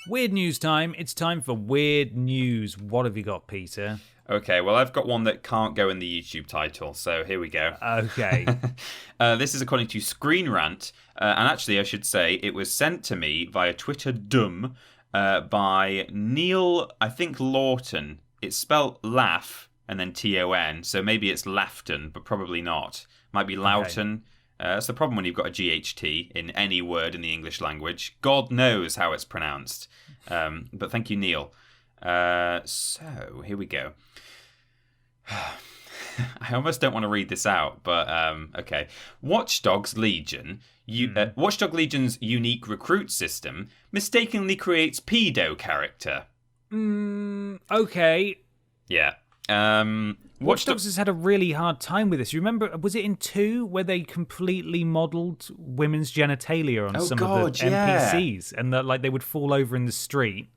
A: Weird news time. It's time for weird news. What have you got, Peter?
B: Okay, well, I've got one that can't go in the YouTube title, so here we go.
A: Okay.
B: This is according to Screen Rant, and actually I should say it was sent to me via Twitter Dum by Neil, I think, Lawton. It's spelt laugh and then Ton, so maybe it's Lafton, but probably not. Might be Loughton. That's the problem when you've got a GHT in any word in the English language. God knows how it's pronounced. But thank you, Neil. So, here we go. I almost don't want to read this out, but okay. Watch Dogs Legion. Watch Dogs Legion's unique recruit system mistakenly creates pedo character.
A: Okay.
B: Yeah.
A: Watch Dogs has had a really hard time with this. You remember, was it in 2 where they completely modelled women's genitalia on some of the NPCs, and that they would fall over in the street,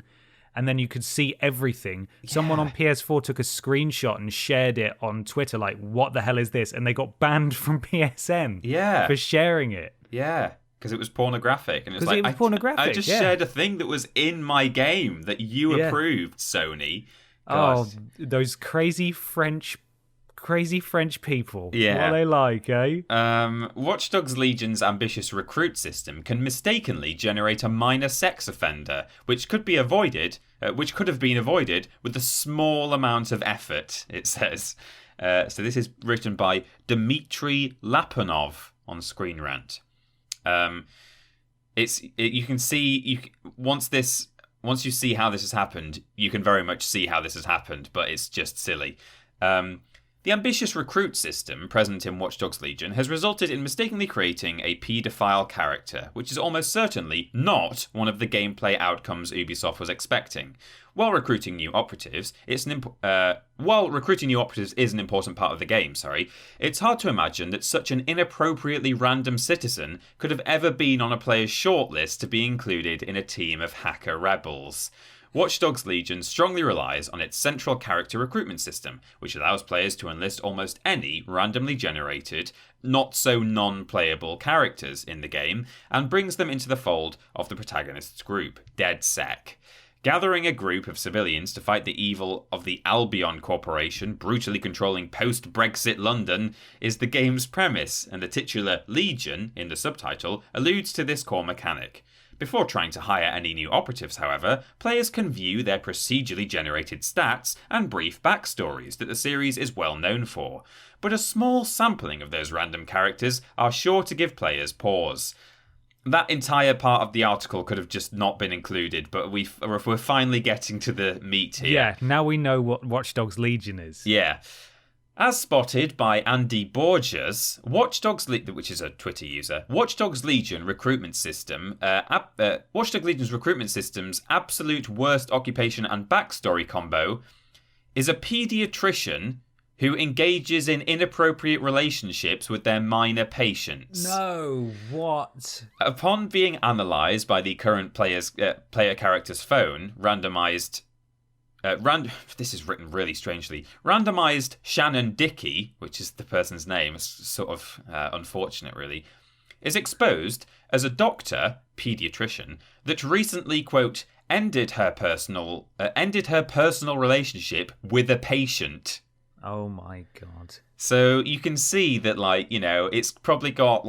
A: and then you could see everything. Yeah. Someone on PS4 took a screenshot and shared it on Twitter, like, what the hell is this? And they got banned from PSN for sharing it.
B: Yeah. Because it was pornographic, and it was
A: pornographic.
B: I just shared a thing that was in my game that you approved, Sony. God.
A: Oh, those crazy French people.
B: Yeah.
A: What are they like, eh?
B: Watch Dogs Legion's ambitious recruit system can mistakenly generate a minor sex offender, which could have been avoided with a small amount of effort, it says. So this is written by Dmitry Lapanov on Screen Rant. you can see once you see how this has happened, you can very much see how this has happened, but it's just silly. The ambitious recruit system present in Watch Dogs Legion has resulted in mistakenly creating a paedophile character, which is almost certainly not one of the gameplay outcomes Ubisoft was expecting. While recruiting new operatives is an important part of the game, it's hard to imagine that such an inappropriately random citizen could have ever been on a player's shortlist to be included in a team of hacker rebels. Watch Dogs Legion strongly relies on its central character recruitment system, which allows players to enlist almost any randomly generated, not so non-playable characters in the game, and brings them into the fold of the protagonist's group, DedSec. Gathering a group of civilians to fight the evil of the Albion Corporation brutally controlling post-Brexit London is the game's premise, and the titular Legion in the subtitle alludes to this core mechanic. Before trying to hire any new operatives, however, players can view their procedurally generated stats and brief backstories that the series is well known for. But a small sampling of those random characters are sure to give players pause. That entire part of the article could have just not been included, but we're finally getting to the meat here.
A: Yeah, now we know what Watch Dogs Legion is.
B: Yeah. As spotted by Andy Borges, which is a Twitter user, Watch Dogs Legion recruitment system, Watch Dogs Legion's recruitment system's absolute worst occupation and backstory combo is a pediatrician who engages in inappropriate relationships with their minor patients.
A: No, what?
B: Upon being analysed by the current player character's phone, this is written really strangely. Randomized Shannon Dickey, which is the person's name, it's sort of unfortunate really, is exposed as a pediatrician, that recently, quote, ended her personal relationship with a patient.
A: Oh my god.
B: So you can see that, it's probably got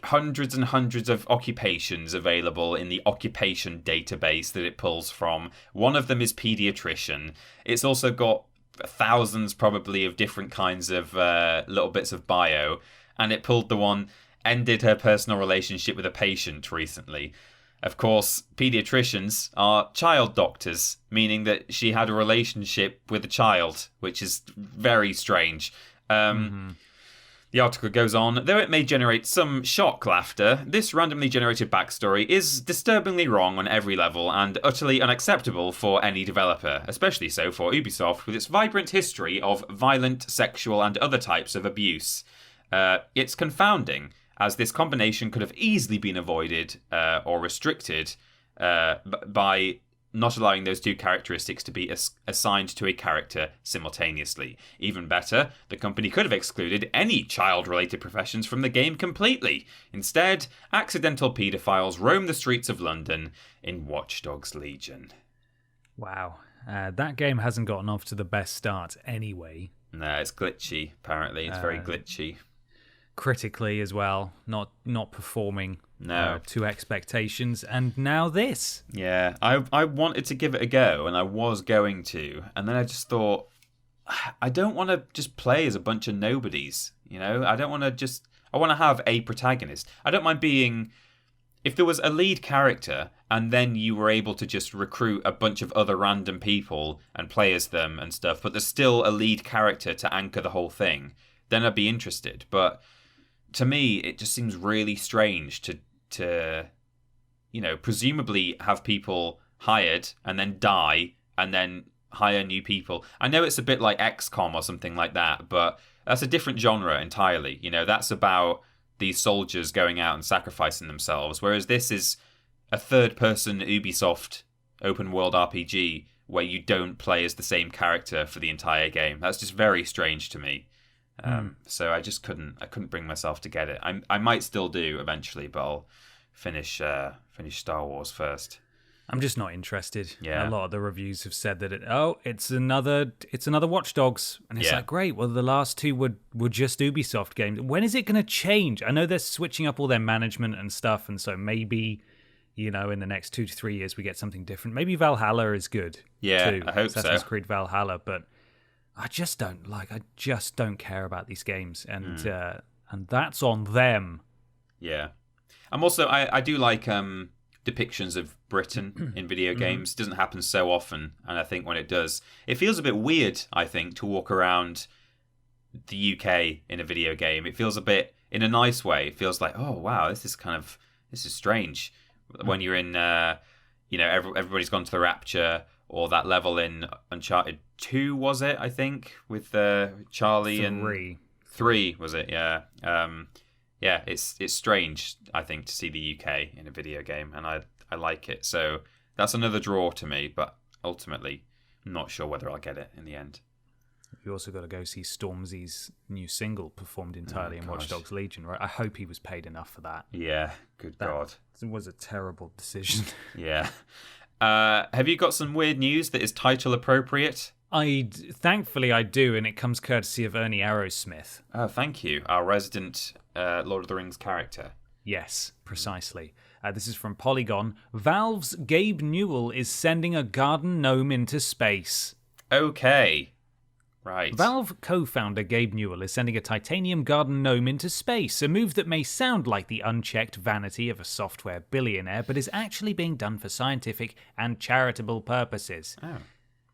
B: hundreds and hundreds of occupations available in the occupation database that it pulls from. One of them is pediatrician. It's also got thousands probably of different kinds of little bits of bio, and it pulled the one ended her personal relationship with a patient recently. Of course, pediatricians are child doctors, meaning that she had a relationship with a child, which is very strange. The article goes on, though it may generate some shock laughter, this randomly generated backstory is disturbingly wrong on every level and utterly unacceptable for any developer, especially so for Ubisoft with its vibrant history of violent, sexual and other types of abuse. It's confounding, as this combination could have easily been avoided or restricted by not allowing those two characteristics to be assigned to a character simultaneously. Even better, the company could have excluded any child-related professions from the game completely. Instead, accidental paedophiles roam the streets of London in Watch Dogs Legion.
A: Wow. That game hasn't gotten off to the best start anyway.
B: No, it's glitchy, apparently. It's very glitchy.
A: Critically as well, not performing to expectations, and now this.
B: Yeah, I wanted to give it a go, and I was going to, and then I just thought, I don't want to just play as a bunch of nobodies, I don't want to I want to have a protagonist. I don't mind being, if there was a lead character, and then you were able to just recruit a bunch of other random people and play as them and stuff, but there's still a lead character to anchor the whole thing, then I'd be interested, but to me, it just seems really strange to presumably have people hired and then die and then hire new people. I know it's a bit like XCOM or something like that, but that's a different genre entirely. That's about these soldiers going out and sacrificing themselves, whereas this is a third-person Ubisoft open-world RPG where you don't play as the same character for the entire game. That's just very strange to me. So I just couldn't bring myself to get it. I might still do eventually, but I'll finish Star Wars first.
A: I'm just not interested.
B: Yeah.
A: A lot of the reviews have said that it's another Watch Dogs, and it's like, great. Well, the last two were just Ubisoft games. When is it going to change? I know they're switching up all their management and stuff, and so maybe in the next 2 to 3 years we get something different. Maybe Valhalla is good.
B: Yeah,
A: too.
B: I hope so.
A: Assassin's Creed Valhalla, but I just don't care about these games, and that's on them.
B: Yeah. I do like depictions of Britain in video games. It doesn't happen so often, and I think when it does, it feels a bit weird, I think, to walk around the UK in a video game. It feels a bit, in a nice way, it feels like, oh wow, this is strange. When you're in, everybody's gone to the Rapture, or that level in Uncharted 2, was it, I think, with Charlie and... 3, was it? Yeah. It's strange, I think, to see the UK in a video game, and I like it. So that's another draw to me, but ultimately, I'm not sure whether I'll get it in the end.
A: You also got to go see Stormzy's new single performed entirely in Watch Dogs Legion, right? I hope he was paid enough for that.
B: Yeah, God.
A: It was a terrible decision.
B: Yeah. Have you got some weird news that is title appropriate?
A: Thankfully I do, and it comes courtesy of Ernie Arrowsmith.
B: Oh, thank you. Our resident Lord of the Rings character.
A: Yes, precisely. This is from Polygon. Valve's Gabe Newell is sending a garden gnome into space.
B: Okay. Right.
A: Valve co-founder Gabe Newell is sending a titanium garden gnome into space, a move that may sound like the unchecked vanity of a software billionaire, but is actually being done for scientific and charitable purposes.
B: Oh.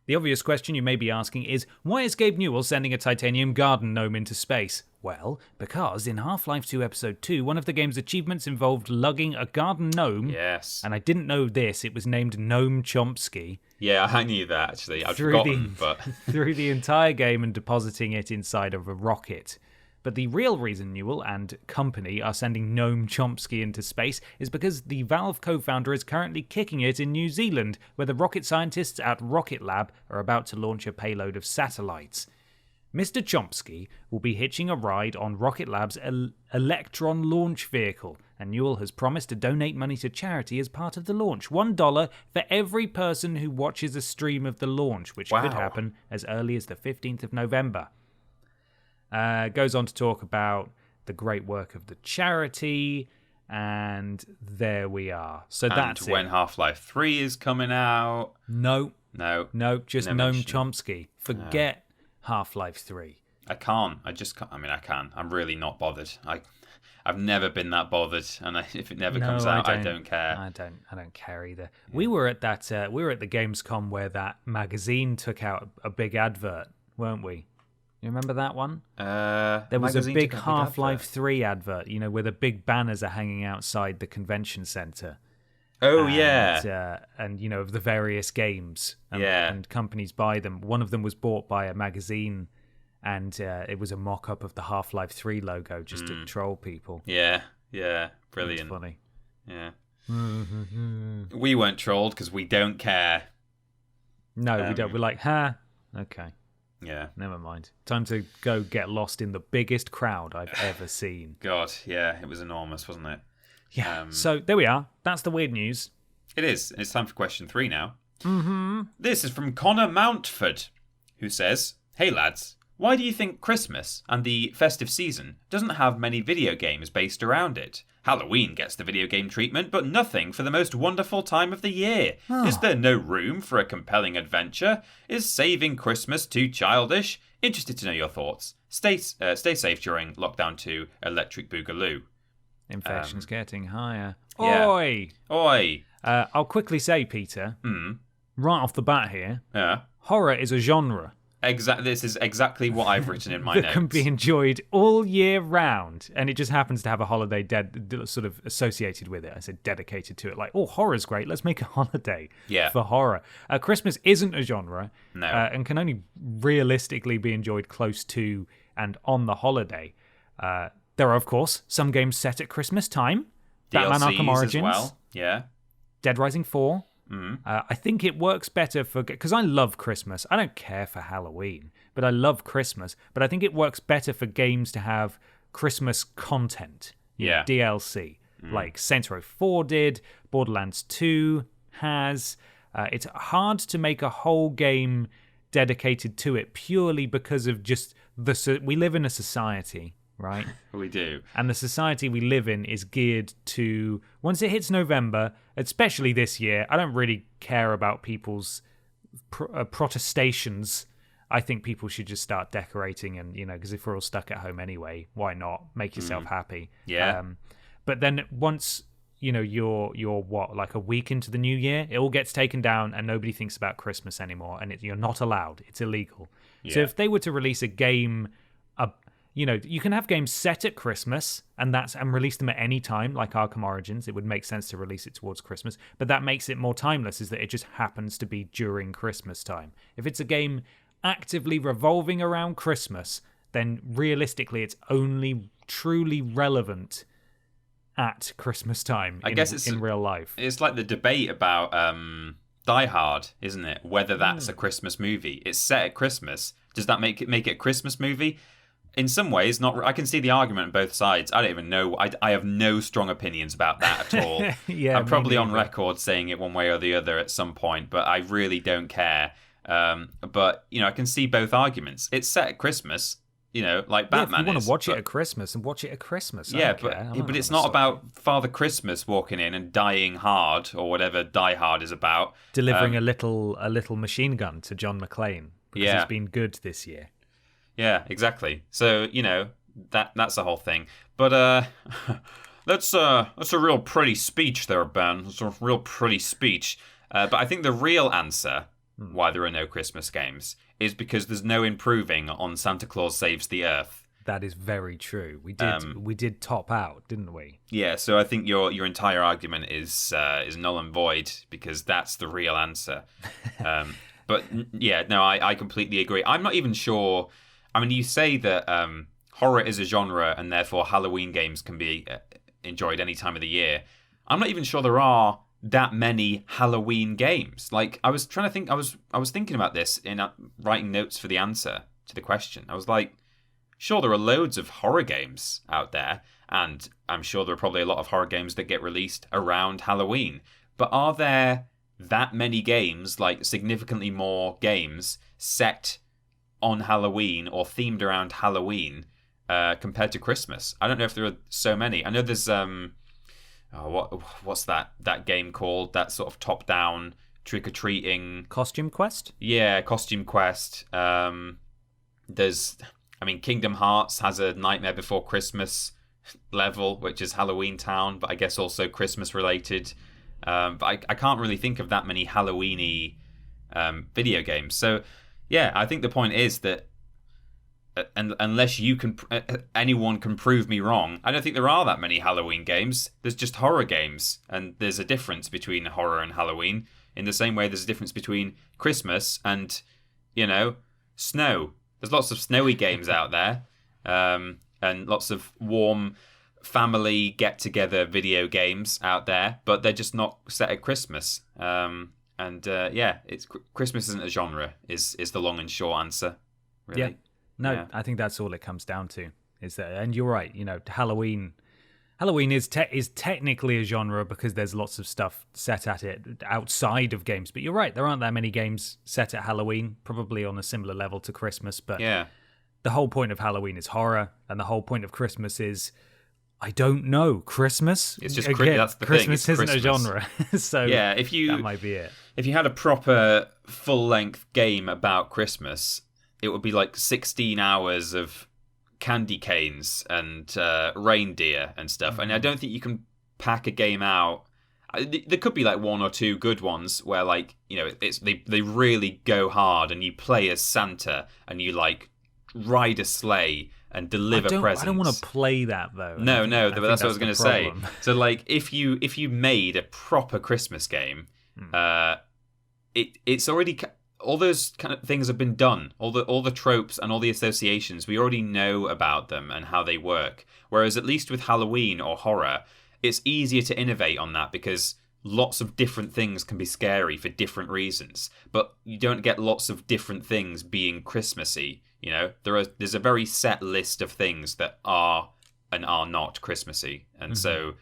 A: The obvious question you may be asking is, why is Gabe Newell sending a titanium garden gnome into space? Well, because in Half-Life 2 Episode 2, one of the game's achievements involved lugging a garden gnome.
B: Yes.
A: And I didn't know this, it was named Gnome Chompski.
B: Yeah, I knew that, actually. I'd forgotten, but...
A: through the entire game and depositing it inside of a rocket. But the real reason Newell and company are sending Gnome Chompski into space is because the Valve co-founder is currently kicking it in New Zealand, where the rocket scientists at Rocket Lab are about to launch a payload of satellites. Mr. Chompski will be hitching a ride on Rocket Lab's Electron launch vehicle, and Newell has promised to donate money to charity as part of the launch. $1 for every person who watches a stream of the launch, which could happen as early as the 15th of November. Goes on to talk about the great work of the charity, and there we are. So that's
B: when Half-Life 3 is coming out.
A: No, just Gnome
B: mention.
A: Chompski. Forget Half-Life 3.
B: I can't. I can. I'm really not bothered. I've never been that bothered, and if it never comes out, I don't care.
A: I don't care either. Yeah. We were at the Gamescom where that magazine took out a big advert, weren't we? You remember that one? There was a big Half-Life 3 advert, where the big banners are hanging outside the convention center.
B: Oh,
A: and of the various games. And companies buy them. One of them was bought by a magazine, and it was a mock-up of the Half-Life 3 logo just to troll people.
B: Yeah, brilliant.
A: It's funny.
B: Yeah. We weren't trolled because we don't care.
A: No, we don't. We're like, okay.
B: Yeah.
A: Never mind. Time to go get lost in the biggest crowd I've ever seen.
B: God, yeah, it was enormous, wasn't it?
A: Yeah. So there we are. That's the weird news.
B: It is. It's time for question 3 now.
A: Mm-hmm.
B: This is from Connor Mountford, who says, "Hey lads, why do you think Christmas and the festive season doesn't have many video games based around it? Halloween gets the video game treatment, but nothing for the most wonderful time of the year. Is there no room for a compelling adventure? Is saving Christmas too childish? Interested to know your thoughts. Stay safe during lockdown 2 Electric Boogaloo."
A: Infection's getting higher.
B: Yeah.
A: Oi! I'll quickly say, Peter, right off the bat here, horror is a genre.
B: This is exactly what I've written in my notes.
A: That can be enjoyed all year round, and it just happens to have a holiday sort of associated with it. I said dedicated to it. Like, horror's great. Let's make a holiday for horror. Christmas isn't a genre, and can only realistically be enjoyed close to and on the holiday. There are, of course, some games set at Christmas time. Batman
B: DLCs
A: Arkham Origins.
B: As well. Yeah.
A: Dead Rising 4. I think it works better because I love Christmas. I don't care for Halloween, but I love Christmas. But I think it works better for games to have Christmas content, DLC, like Saints Row 4 did, Borderlands 2 has. It's hard to make a whole game dedicated to it purely because of just we live in a society. Right?
B: We do.
A: And the society we live in is geared to, once it hits November, especially this year, I don't really care about people's protestations. I think people should just start decorating and, because if we're all stuck at home anyway, why not? Make yourself happy.
B: Yeah.
A: But then once you're what, like a week into the new year, it all gets taken down and nobody thinks about Christmas anymore, and you're not allowed. It's illegal. Yeah. So if they were to release a game, you can have games set at Christmas and release them at any time, like Arkham Origins. It would make sense to release it towards Christmas, but that makes it more timeless, is that it just happens to be during Christmas time. If it's a game actively revolving around Christmas, then realistically it's only truly relevant at Christmas time. I guess it's in real life.
B: It's like the debate about Die Hard, isn't it? Whether that's a Christmas movie. It's set at Christmas. Does that make it a Christmas movie? In some ways, not. I can see the argument on both sides. I don't even know. I have no strong opinions about that at all. I'm probably on record saying it one way or the other at some point, but I really don't care. But I can see both arguments. It's set at Christmas. Like Batman.
A: If you want to watch it at Christmas, and watch it at Christmas.
B: But it's not about Father Christmas walking in and dying hard or whatever Die Hard is about.
A: Delivering a little machine gun to John McClane because he's been good this year.
B: Yeah, exactly. So that's the whole thing. But that's a real pretty speech there, Ben. It's a real pretty speech. But I think the real answer why there are no Christmas games is because there's no improving on Santa Claus Saves the Earth.
A: That is very true. We did top out, didn't we?
B: Yeah, so I think your entire argument is null and void because that's the real answer. But yeah, no, I completely agree. I'm not even sure. I mean, you say that horror is a genre and therefore Halloween games can be enjoyed any time of the year. I'm not even sure there are that many Halloween games. Like, I was trying to think, I was thinking about this in writing notes for the answer to the question. I was like, sure, there are loads of horror games out there, and I'm sure there are probably a lot of horror games that get released around Halloween. But are there that many games, like significantly more games, set on Halloween or themed around Halloween compared to Christmas? I don't know if there are so many. I know there's what's that game called? That sort of top-down trick-or-treating...
A: Costume Quest?
B: Yeah, Costume Quest. Kingdom Hearts has a Nightmare Before Christmas level, which is Halloween Town, but I guess also Christmas-related. But I can't really think of that many Halloween-y video games. So, yeah, I think the point is that unless anyone can prove me wrong, I don't think there are that many Halloween games. There's just horror games, and there's a difference between horror and Halloween. In the same way, there's a difference between Christmas and, snow. There's lots of snowy games out there, and lots of warm family get-together video games out there, but they're just not set at Christmas. Christmas isn't a genre. Is the long and short answer? Really?
A: Yeah. No, yeah. I think that's all it comes down to. Is that, and you're right. Halloween is technically a genre because there's lots of stuff set at it outside of games. But you're right, there aren't that many games set at Halloween, probably on a similar level to Christmas. But the whole point of Halloween is horror, and the whole point of Christmas is, I don't know, Christmas.
B: It's just
A: that's the
B: Christmas
A: thing. Isn't a genre, so
B: yeah,
A: that might be it.
B: If you had a proper full-length game about Christmas, it would be like 16 hours of candy canes and reindeer and stuff. Mm-hmm. And I don't think you can pack a game out. There could be like one or two good ones where, like, they really go hard and you play as Santa and you like ride a sleigh and deliver presents.
A: I don't want to play that though.
B: No, that's what I was going to say. So like if you made a proper Christmas game, it's already... all those kind of things have been done. All the tropes and all the associations, we already know about them and how they work. Whereas at least with Halloween or horror, it's easier to innovate on that because lots of different things can be scary for different reasons. But you don't get lots of different things being Christmassy. There's a very set list of things that are and are not Christmassy, and so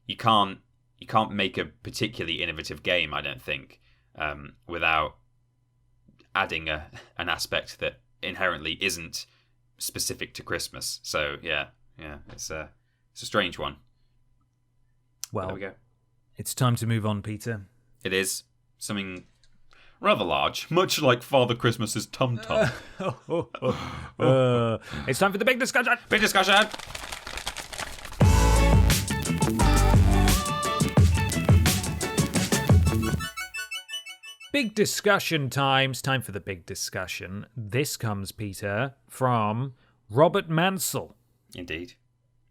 B: you can't make a particularly innovative game, I don't think, without adding an aspect that inherently isn't specific to Christmas. So yeah, it's a strange one.
A: Well,
B: there we go.
A: It's time to move on, Peter.
B: It is something rather large, much like Father Christmas's tum tum.
A: It's time for the big discussion.
B: Big discussion.
A: big discussion time. It's time for the big discussion. This comes, Peter, from Robert Mansell.
B: Indeed.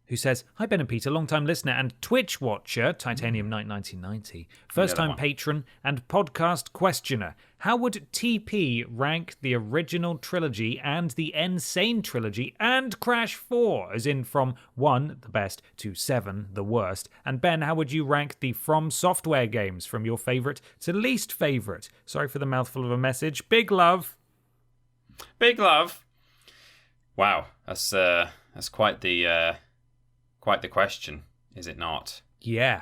A: Who says, "Hi Ben and Peter, long-time listener and Twitch watcher, Titanium Knight 1990, first-time patron and podcast questioner. How would TP rank the original trilogy and the Insane trilogy and Crash 4, as in from 1, the best, to 7, the worst? And Ben, how would you rank the From Software games from your favourite to least favourite? Sorry for the mouthful of a message. Big love."
B: Big love. Wow, that's quite the question, is it not?
A: Yeah.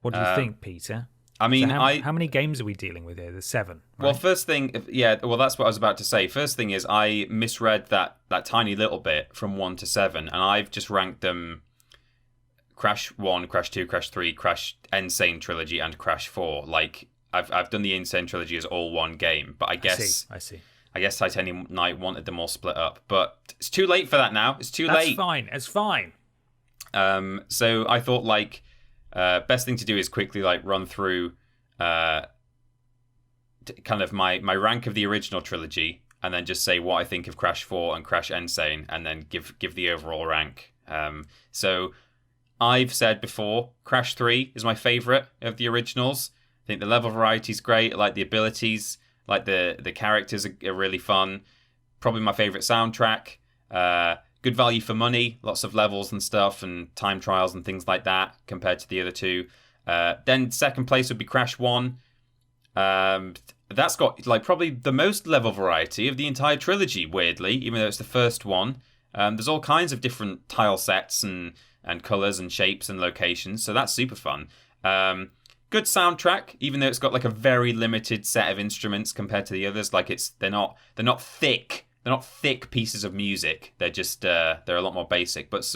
A: What do you think, Peter?
B: I mean,
A: so how many games are we dealing with here? There's 7. Right?
B: Well, first thing, that's what I was about to say. First thing is I misread that tiny little bit from 1 to 7, and I've just ranked them Crash 1, Crash 2, Crash 3, Crash Insane Trilogy, and Crash 4. Like, I've done the Insane Trilogy as all one game, but I guess...
A: I see.
B: I guess Titanium Knight wanted them all split up, but it's too late for that now. It's too late.
A: It's fine.
B: So I thought best thing to do is quickly run through kind of my rank of the original trilogy, and then just say what I think of Crash 4 and Crash Insane, and then give the overall rank. So I've said before, Crash 3 is my favourite of the originals. I think the level variety is great. I like the abilities, like the characters are really fun. Probably my favourite soundtrack. Good value for money, lots of levels and stuff and time trials and things like that compared to the other two. Then second place would be Crash 1. That's got probably the most level variety of the entire trilogy, weirdly, even though it's the first one. There's all kinds of different tile sets and colours and shapes and locations, so that's super fun. Good soundtrack, even though it's got a very limited set of instruments compared to the others. They're not thick. They're not thick pieces of music. They're just they're a lot more basic, but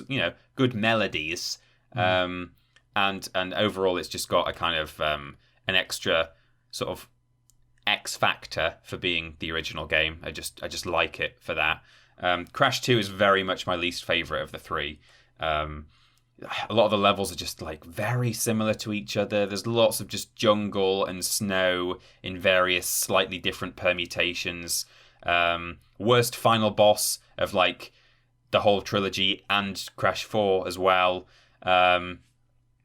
B: good melodies. And overall, it's just got a kind of an extra sort of X factor for being the original game. I just like it for that. Crash 2 is very much my least favorite of the three. A lot of the levels are just very similar to each other. There's lots of just jungle and snow in various slightly different permutations. Worst final boss of the whole trilogy and Crash 4 as well. And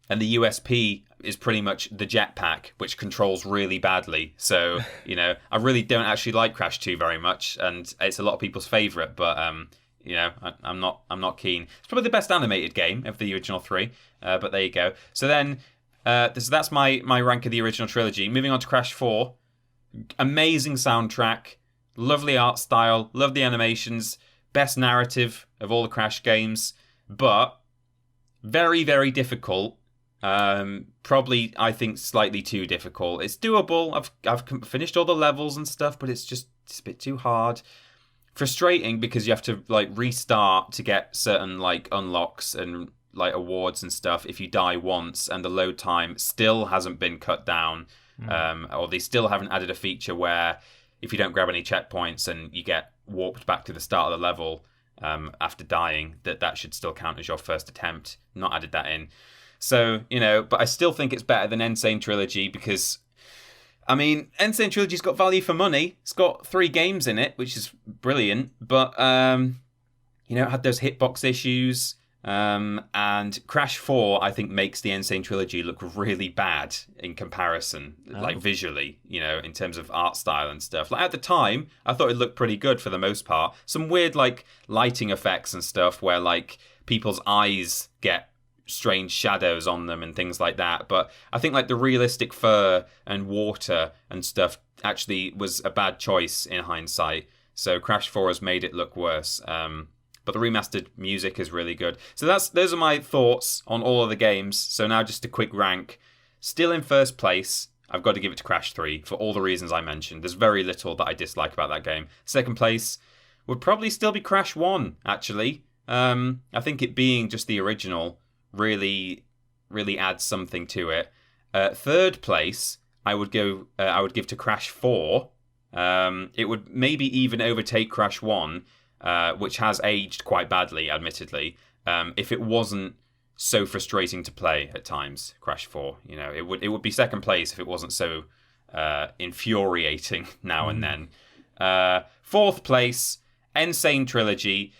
B: the USP is pretty much the jetpack, which controls really badly. So, I really don't actually like Crash 2 very much, and it's a lot of people's favourite, but I'm not keen. It's probably the best animated game of the original three, but there you go. So then that's my rank of the original trilogy. Moving on to Crash 4. Amazing soundtrack. Lovely art style, love the animations, best narrative of all the Crash games, but very, very difficult. Probably, I think, slightly too difficult. It's doable. I've finished all the levels and stuff, but it's a bit too hard. Frustrating because you have to restart to get certain unlocks and awards and stuff if you die once, and the load time still hasn't been cut down, or they still haven't added a feature where if you don't grab any checkpoints and you get warped back to the start of the level after dying, that should still count as your first attempt. Not added that in. So, but I still think it's better than Insane Trilogy because, Insane Trilogy's got value for money. It's got 3 games in it, which is brilliant. But, it had those hitbox issues. And Crash 4, I think, makes the Insane Trilogy look really bad in comparison, visually, in terms of art style and stuff. At the time, I thought it looked pretty good for the most part. Some weird, lighting effects and stuff where, people's eyes get strange shadows on them and things like that. But I think, the realistic fur and water and stuff actually was a bad choice in hindsight. So Crash 4 has made it look worse. But the remastered music is really good. So those are my thoughts on all of the games. So now just a quick rank. Still in first place, I've got to give it to Crash 3 for all the reasons I mentioned. There's very little that I dislike about that game. Second place would probably still be Crash 1, actually. I think it being just the original really, really adds something to it. Third place, I would give to Crash 4. It would maybe even overtake Crash 1. Which has aged quite badly, admittedly. If it wasn't so frustrating to play at times, Crash 4, it would be second place if it wasn't so infuriating now and then. 4th place, Insane Trilogy,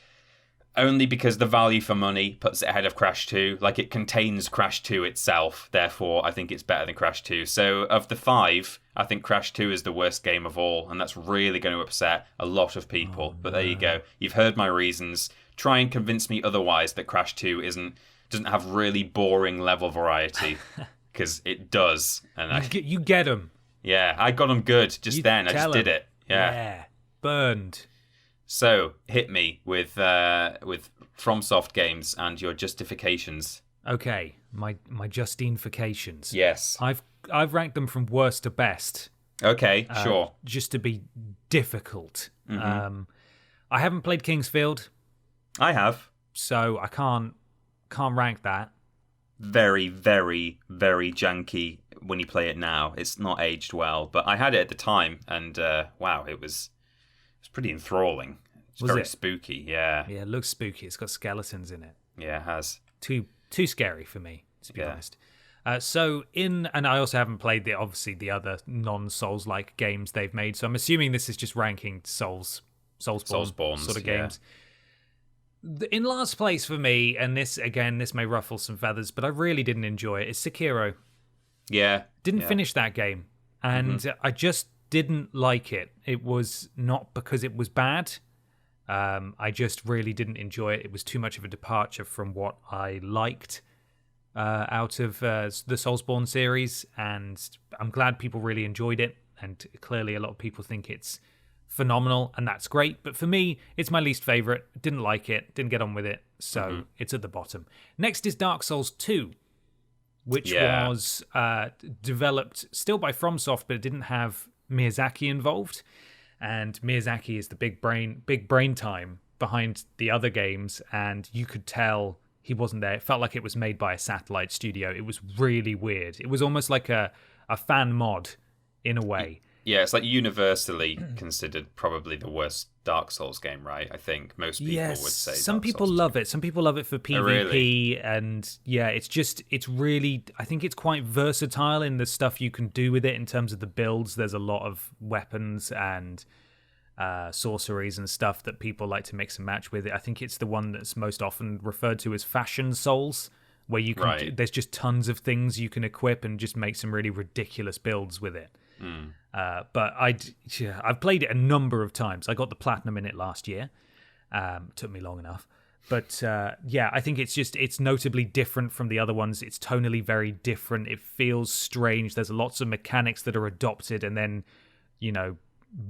B: only because the value for money puts it ahead of Crash 2. Like, it contains Crash 2 itself, therefore I think it's better than Crash 2. So of the 5, I think Crash 2 is the worst game of all, and that's really going to upset a lot of people. But there you go. You've heard my reasons. Try and convince me otherwise that Crash 2 doesn't have really boring level variety, because it does. And
A: you get them.
B: Yeah, I got them good just then. I just did it.
A: Yeah. Burned.
B: So, hit me with FromSoft games and your justifications.
A: Okay, my Justinifications.
B: Yes.
A: I've ranked them from worst to best.
B: Okay, sure.
A: Just to be difficult.
B: Mm-hmm.
A: I haven't played Kingsfield.
B: I have.
A: So I can't rank that.
B: Very, very, very janky when you play it now. It's not aged well, but I had it at the time, and wow, it was pretty enthralling. It's very spooky, yeah.
A: Yeah, it looks spooky. It's got skeletons in it.
B: Yeah, it has.
A: Too scary for me, to be honest. And I also haven't played the other non-Souls-like games they've made, so I'm assuming this is just ranking Soulsborne sort of games. In last place for me, and this may ruffle some feathers, but I really didn't enjoy it, is Sekiro.
B: Yeah.
A: Didn't finish that game, and I just didn't like it. It was not because it was bad. I just really didn't enjoy it. It was too much of a departure from what I liked out of the Soulsborne series, and I'm glad people really enjoyed it, and clearly a lot of people think it's phenomenal, and that's great. But for me, it's my least favorite. Didn't like it, didn't get on with it, so it's at the bottom. Next is Dark Souls 2, which was developed still by FromSoft, but it didn't have Miyazaki involved. And Miyazaki is the big brain time behind the other games, and you could tell he wasn't there. It felt like it was made by a satellite studio. It was really weird. It was almost like a fan mod in a way.
B: Yeah, it's like universally considered probably the worst Dark Souls game, right? I think most people would say.
A: Some people love it. Some people love it for PvP,
B: really?
A: And yeah, it's really, I think it's quite versatile in the stuff you can do with it in terms of the builds. There's a lot of weapons and sorceries and stuff that people like to mix and match with it. I think it's the one that's most often referred to as Fashion Souls, where you can there's just tons of things you can equip and just make some really ridiculous builds with it. But I've played it a number of times. I got the platinum in it last year. Took me long enough. But I think it's notably different from the other ones. It's tonally very different. It feels strange. There's lots of mechanics that are adopted and then,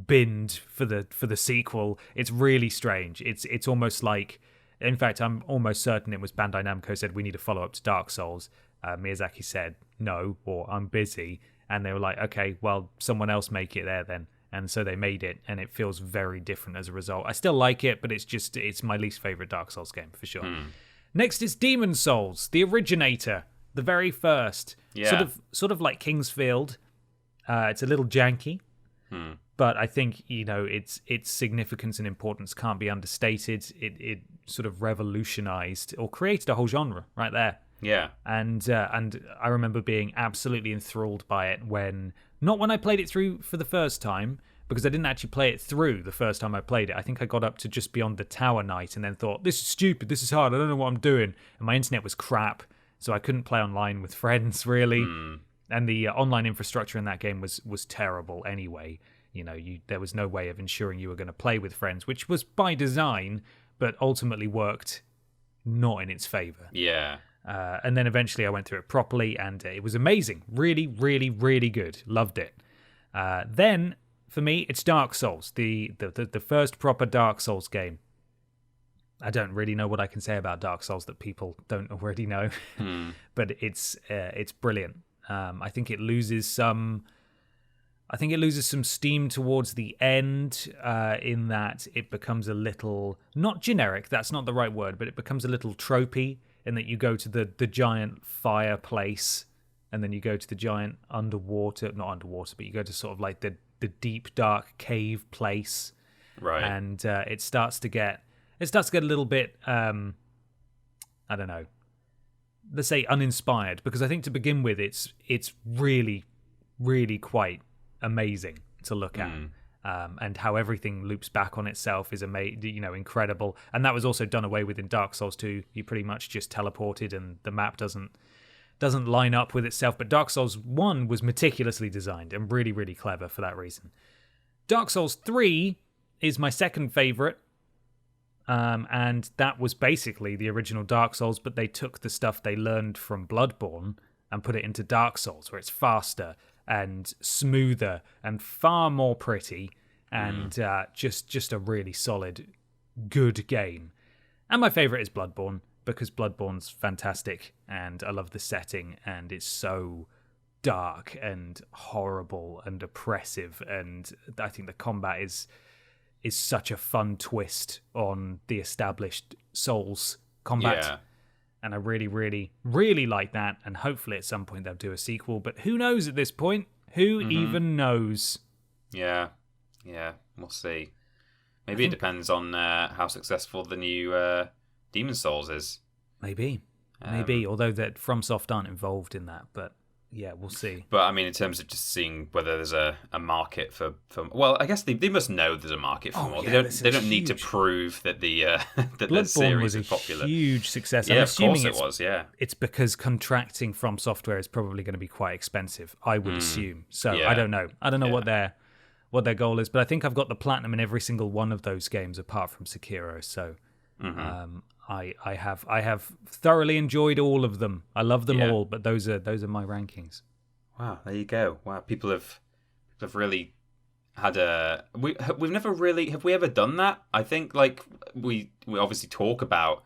A: binned for the sequel. It's really strange. It's almost like, in fact, I'm almost certain it was Bandai Namco said we need a follow-up to Dark Souls. Miyazaki said no, or I'm busy. And they were like, okay, well, someone else make it there then. And so they made it, and it feels very different as a result. I still like it, but it's my least favorite Dark Souls game, for sure. Next is Demon Souls, the originator, the very first.
B: Yeah.
A: Sort of like Kingsfield. It's a little janky, but I think, its significance and importance can't be understated. It sort of revolutionized or created a whole genre right there.
B: Yeah.
A: And I remember being absolutely enthralled by it not when I played it through for the first time, because I didn't actually play it through the first time I played it. I think I got up to just beyond the Tower Knight and then thought, this is stupid, this is hard, I don't know what I'm doing. And my internet was crap, so I couldn't play online with friends, really. And the online infrastructure in that game was terrible anyway. There was no way of ensuring you were going to play with friends, which was by design, but ultimately worked not in its favor.
B: Yeah.
A: And then eventually I went through it properly, and it was amazing. Really, really, really good. Loved it. Then, for me, it's Dark Souls, the first proper Dark Souls game. I don't really know what I can say about Dark Souls that people don't already know, but it's brilliant. I think it loses some steam towards the end, in that it becomes a little, not generic, that's not the right word, but it becomes a little tropey, in that you go to the giant fireplace, and then you go to the giant not underwater, but you go to sort of like the deep dark cave place,
B: right?
A: And it starts to get a little bit, I don't know, let's say uninspired, because I think to begin with it's really, really quite amazing to look at. And how everything loops back on itself is incredible. And that was also done away with in Dark Souls 2. You pretty much just teleported and the map doesn't line up with itself. But Dark Souls 1 was meticulously designed and really, really clever for that reason. Dark Souls 3 is my second favorite. And that was basically the original Dark Souls, but they took the stuff they learned from Bloodborne and put it into Dark Souls, where it's faster and smoother and far more pretty, and just a really solid, good game. And my favourite is Bloodborne, because Bloodborne's fantastic, and I love the setting, and it's so dark and horrible and oppressive, and I think the combat is such a fun twist on the established Souls combat.
B: Yeah.
A: And I really, really, really like that. And hopefully at some point they'll do a sequel. But who knows at this point? Who even knows?
B: Yeah. We'll see. Maybe it depends on how successful the new Demon Souls is.
A: Maybe. Although that FromSoft aren't involved in that. But yeah, we'll see.
B: But I mean, in terms of just seeing whether there's a market for well, I guess they must know there's a market for more.
A: Yeah,
B: they don't need to prove that the that the series is popular.
A: Huge success.
B: Yeah,
A: I'm
B: of course
A: assuming
B: it was. Yeah,
A: it's because contracting from software is probably going to be quite expensive. I would assume. So I don't know. I don't know what their goal is, but I think I've got the platinum in every single one of those games apart from Sekiro. So I have thoroughly enjoyed all of them. I love them all, but those are my rankings.
B: Wow, there you go. Wow, people have really had we've never really, have we ever done that? I think like we obviously talk about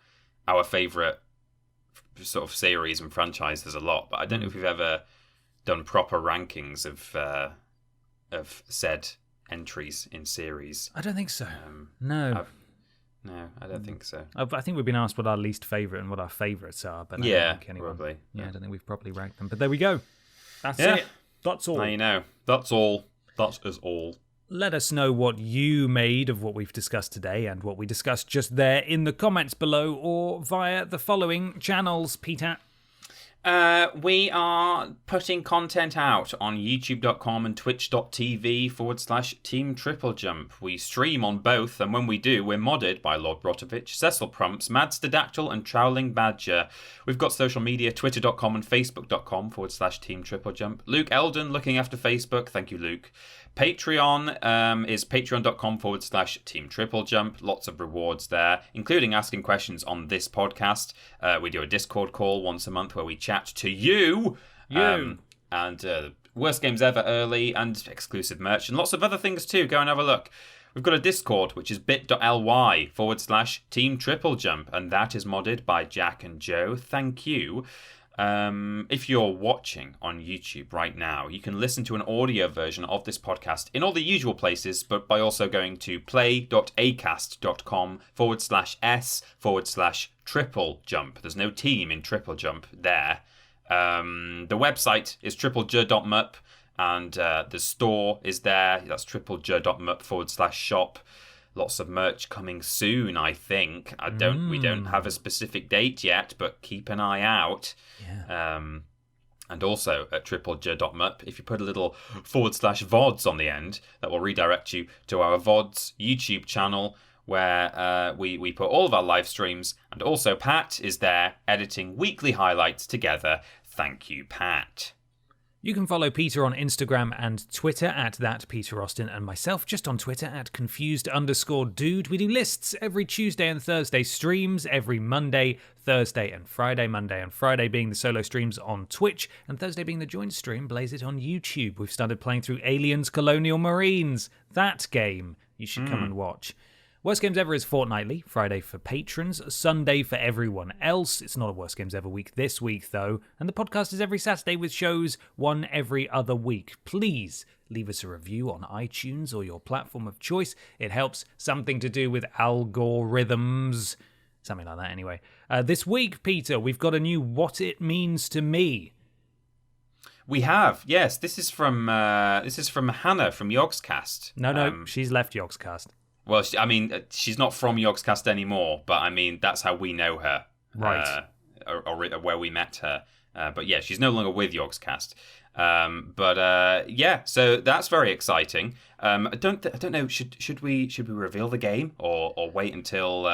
B: our favorite sort of series and franchises a lot, but I don't know if we've ever done proper rankings of said entries in series.
A: I don't think so. No, I
B: don't think so.
A: I think we've been asked what our least favourite and what our favourites are, but I don't think anyone.
B: Probably.
A: Yeah, I don't think we've properly ranked them. But there we go. That's it. That's all.
B: Now you know. That's all. That is all.
A: Let us know what you made of what we've discussed today and what we discussed just there in the comments below or via the following channels, Peter.
B: We are putting content out on youtube.com and twitch.tv/Team TripleJump. We stream on both, and when we do, we're modded by Lord Brotovich, Cecil Prumps, Madsterdactyl, and Trowling Badger. We've got social media, twitter.com and facebook.com/Team TripleJump. Luke Eldon looking after Facebook. Thank you, Luke. Patreon is patreon.com/Team TripleJump. Lots of rewards there, including asking questions on this podcast. We do a Discord call once a month where we chat to you. And worst games ever early and exclusive merch and lots of other things too. Go and have a look. We've got a Discord, which is bit.ly/Team TripleJump, and that is modded by Jack and Joe. Thank you. If you're watching on YouTube right now, you can listen to an audio version of this podcast in all the usual places, but by also going to play.acast.com/s/TripleJump. There's no team in TripleJump there. The website is triplej.mup, and the store is there. That's triplej.mup/shop. Lots of merch coming soon, I think. We don't have a specific date yet, but keep an eye out.
A: Yeah.
B: And also at triplej.mup, if you put a little /VODs on the end, that will redirect you to our VODs YouTube channel, where we put all of our live streams. And also Pat is there editing weekly highlights together. Thank you, Pat.
A: You can follow Peter on Instagram and Twitter at @PeterAustin, and myself just on Twitter at @confused_dude. We do lists every Tuesday and Thursday, streams every Monday, Thursday and Friday. Monday and Friday being the solo streams on Twitch, and Thursday being the joint stream, Blaze It on YouTube. We've started playing through Aliens Colonial Marines. That game you should come and watch. Worst Games Ever is fortnightly, Friday for patrons, Sunday for everyone else. It's not a Worst Games Ever week this week, though. And the podcast is every Saturday with shows, one every other week. Please leave us a review on iTunes or your platform of choice. It helps. Something to do with algorithms. Something like that, anyway. This week, Peter, we've got a new What It Means to Me.
B: We have, yes. This is from Hannah from Yogscast.
A: No, she's left Yogscast.
B: Well, she's not from Yogscast anymore, but I mean, that's how we know her.
A: Right.
B: Or where we met her. But yeah, she's no longer with Yogscast. So that's very exciting. I don't know. Should we reveal the game or wait until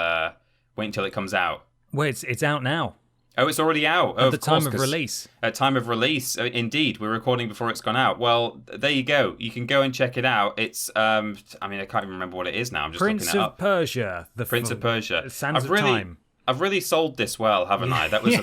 B: it comes out?
A: Well, it's out now.
B: Oh, it's already out.
A: At the time of release.
B: At time of release, indeed. We're recording before it's gone out. Well, there you go. You can go and check it out. It's, I can't even remember what it is now. I'm just looking it up.
A: Prince of Persia.
B: Sands of Time. I've really sold this well, haven't I? That was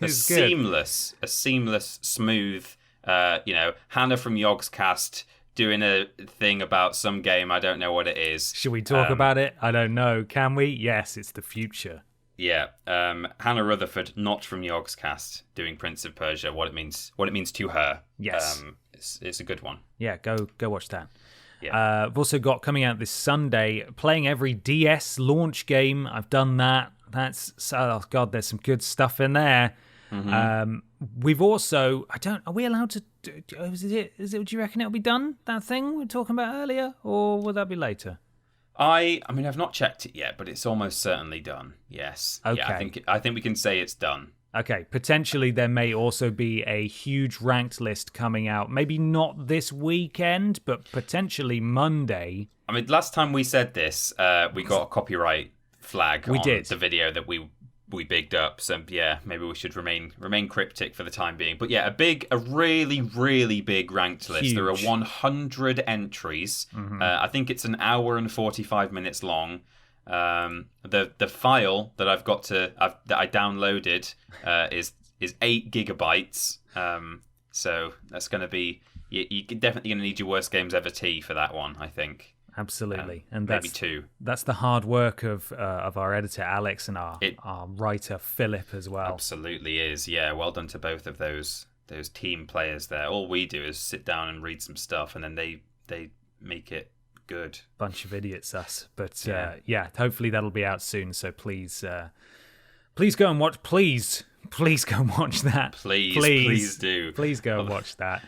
B: a seamless, smooth, Hannah from Yogscast doing a thing about some game. I don't know what it is.
A: Should we talk about it? I don't know. Can we? Yes, it's the future.
B: Yeah, Hannah Rutherford, not from Yogscast, doing Prince of Persia. What it means to her.
A: Yes,
B: it's a good one.
A: Yeah, go watch that.
B: Yeah.
A: I've also got coming out this Sunday, Playing Every DS launch game. I've done that. Oh god, there's some good stuff in there. Mm-hmm. We've also, are we allowed to? Is it? Do you reckon it'll be done? That thing we were talking about earlier, or will that be later?
B: I've not checked it yet, but it's almost certainly done. Yes.
A: Okay.
B: Yeah, I think we can say it's done.
A: Okay. Potentially, there may also be a huge ranked list coming out. Maybe not this weekend, but potentially Monday.
B: Last time we said this, we got a copyright flag on the video that we bigged up. So yeah, maybe we should remain cryptic for the time being. But yeah, a really, really big ranked list.
A: Huge.
B: There are 100 entries.
A: Mm-hmm.
B: I think it's an hour and 45 minutes long. The file that that I downloaded is 8 gigabytes. So that's going to be you're definitely going to need your Worst Games Ever tea for that one, I think.
A: Absolutely, and
B: maybe 2.
A: That's the hard work of our editor Alex and our writer Philip as well.
B: Absolutely is. Yeah, well done to both of those team players there. All we do is sit down and read some stuff, and then they make it good.
A: Bunch of idiots, us. But hopefully that'll be out soon. So please go and watch. Please go and watch that.
B: Please do.
A: Please go and watch that.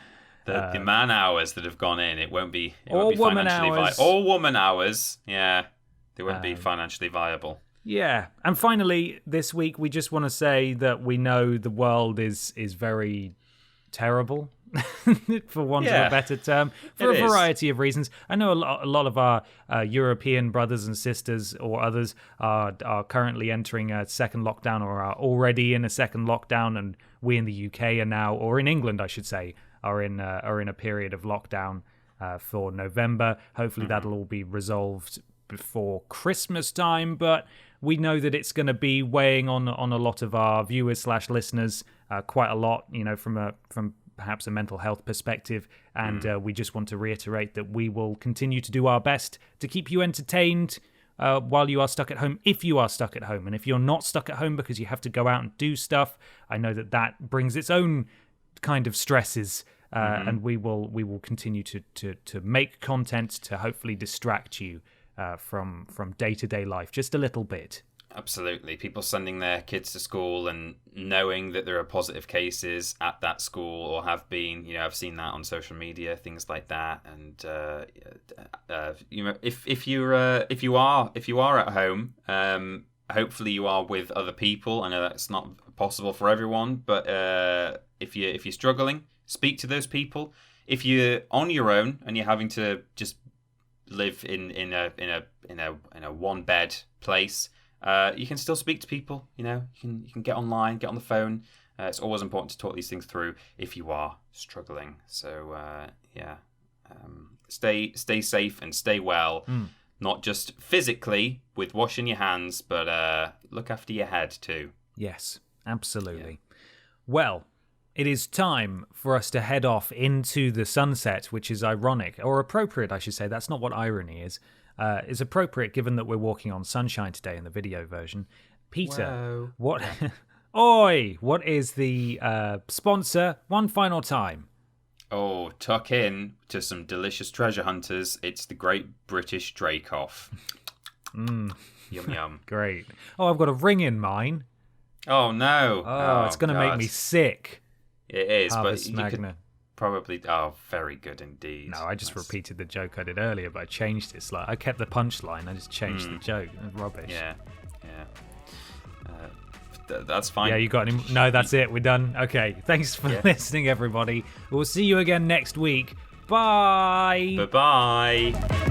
B: The man hours that have gone in, it won't be
A: woman
B: financially
A: hours.
B: All woman hours, yeah, they won't be financially viable.
A: Yeah, and finally, this week we just want to say that we know the world is very terrible, for want of a better term, for a variety of reasons. I know a lot of our European brothers and sisters or others are currently entering a second lockdown or are already in a second lockdown, and we in the UK are now, or in England, I should say, are in a period of lockdown for November. Hopefully that'll all be resolved before Christmas time, but we know that it's going to be weighing on a lot of our viewers / listeners quite a lot, from perhaps a mental health perspective, and we just want to reiterate that we will continue to do our best to keep you entertained while you are stuck at home, if you are stuck at home. And if you're not stuck at home because you have to go out and do stuff, I know that brings its own kind of stresses, and we will continue to make content to hopefully distract you from day-to-day life just a little bit.
B: Absolutely. People sending their kids to school and knowing that there are positive cases at that school or have been, I've seen that on social media, things like that. And if you are at home, hopefully you are with other people. I know that's not possible for everyone, but if you're struggling, speak to those people. If you're on your own and you're having to just live in a one bed place, you can still speak to people. You can get online, get on the phone. It's always important to talk these things through if you are struggling. So stay safe and stay well. Not just physically with washing your hands, but look after your head too.
A: Yes, absolutely. Yeah. Well, it is time for us to head off into the sunset, which is ironic, or appropriate, I should say. That's not what irony is. It's appropriate given that we're walking on sunshine today in the video version. Peter,
B: Whoa.
A: What? Oi! What is the sponsor? One final time.
B: Oh, tuck in to some delicious treasure hunters. It's the Great British Drake-Off.
A: Yum
B: yum.
A: Great. Oh, I've got a ring in mine.
B: Oh no!
A: Oh, it's going to make me sick.
B: It is,
A: Harvest
B: but you
A: Magna.
B: could probably. Oh, very good indeed.
A: No, I just repeated the joke I did earlier, but I changed it slightly. I kept the punchline. I just changed the joke. Rubbish.
B: Yeah. That's fine.
A: Yeah, you got any? No, that's it. We're done. Okay. Thanks for listening, everybody. We'll see you again next week. Bye.
B: Bye-bye.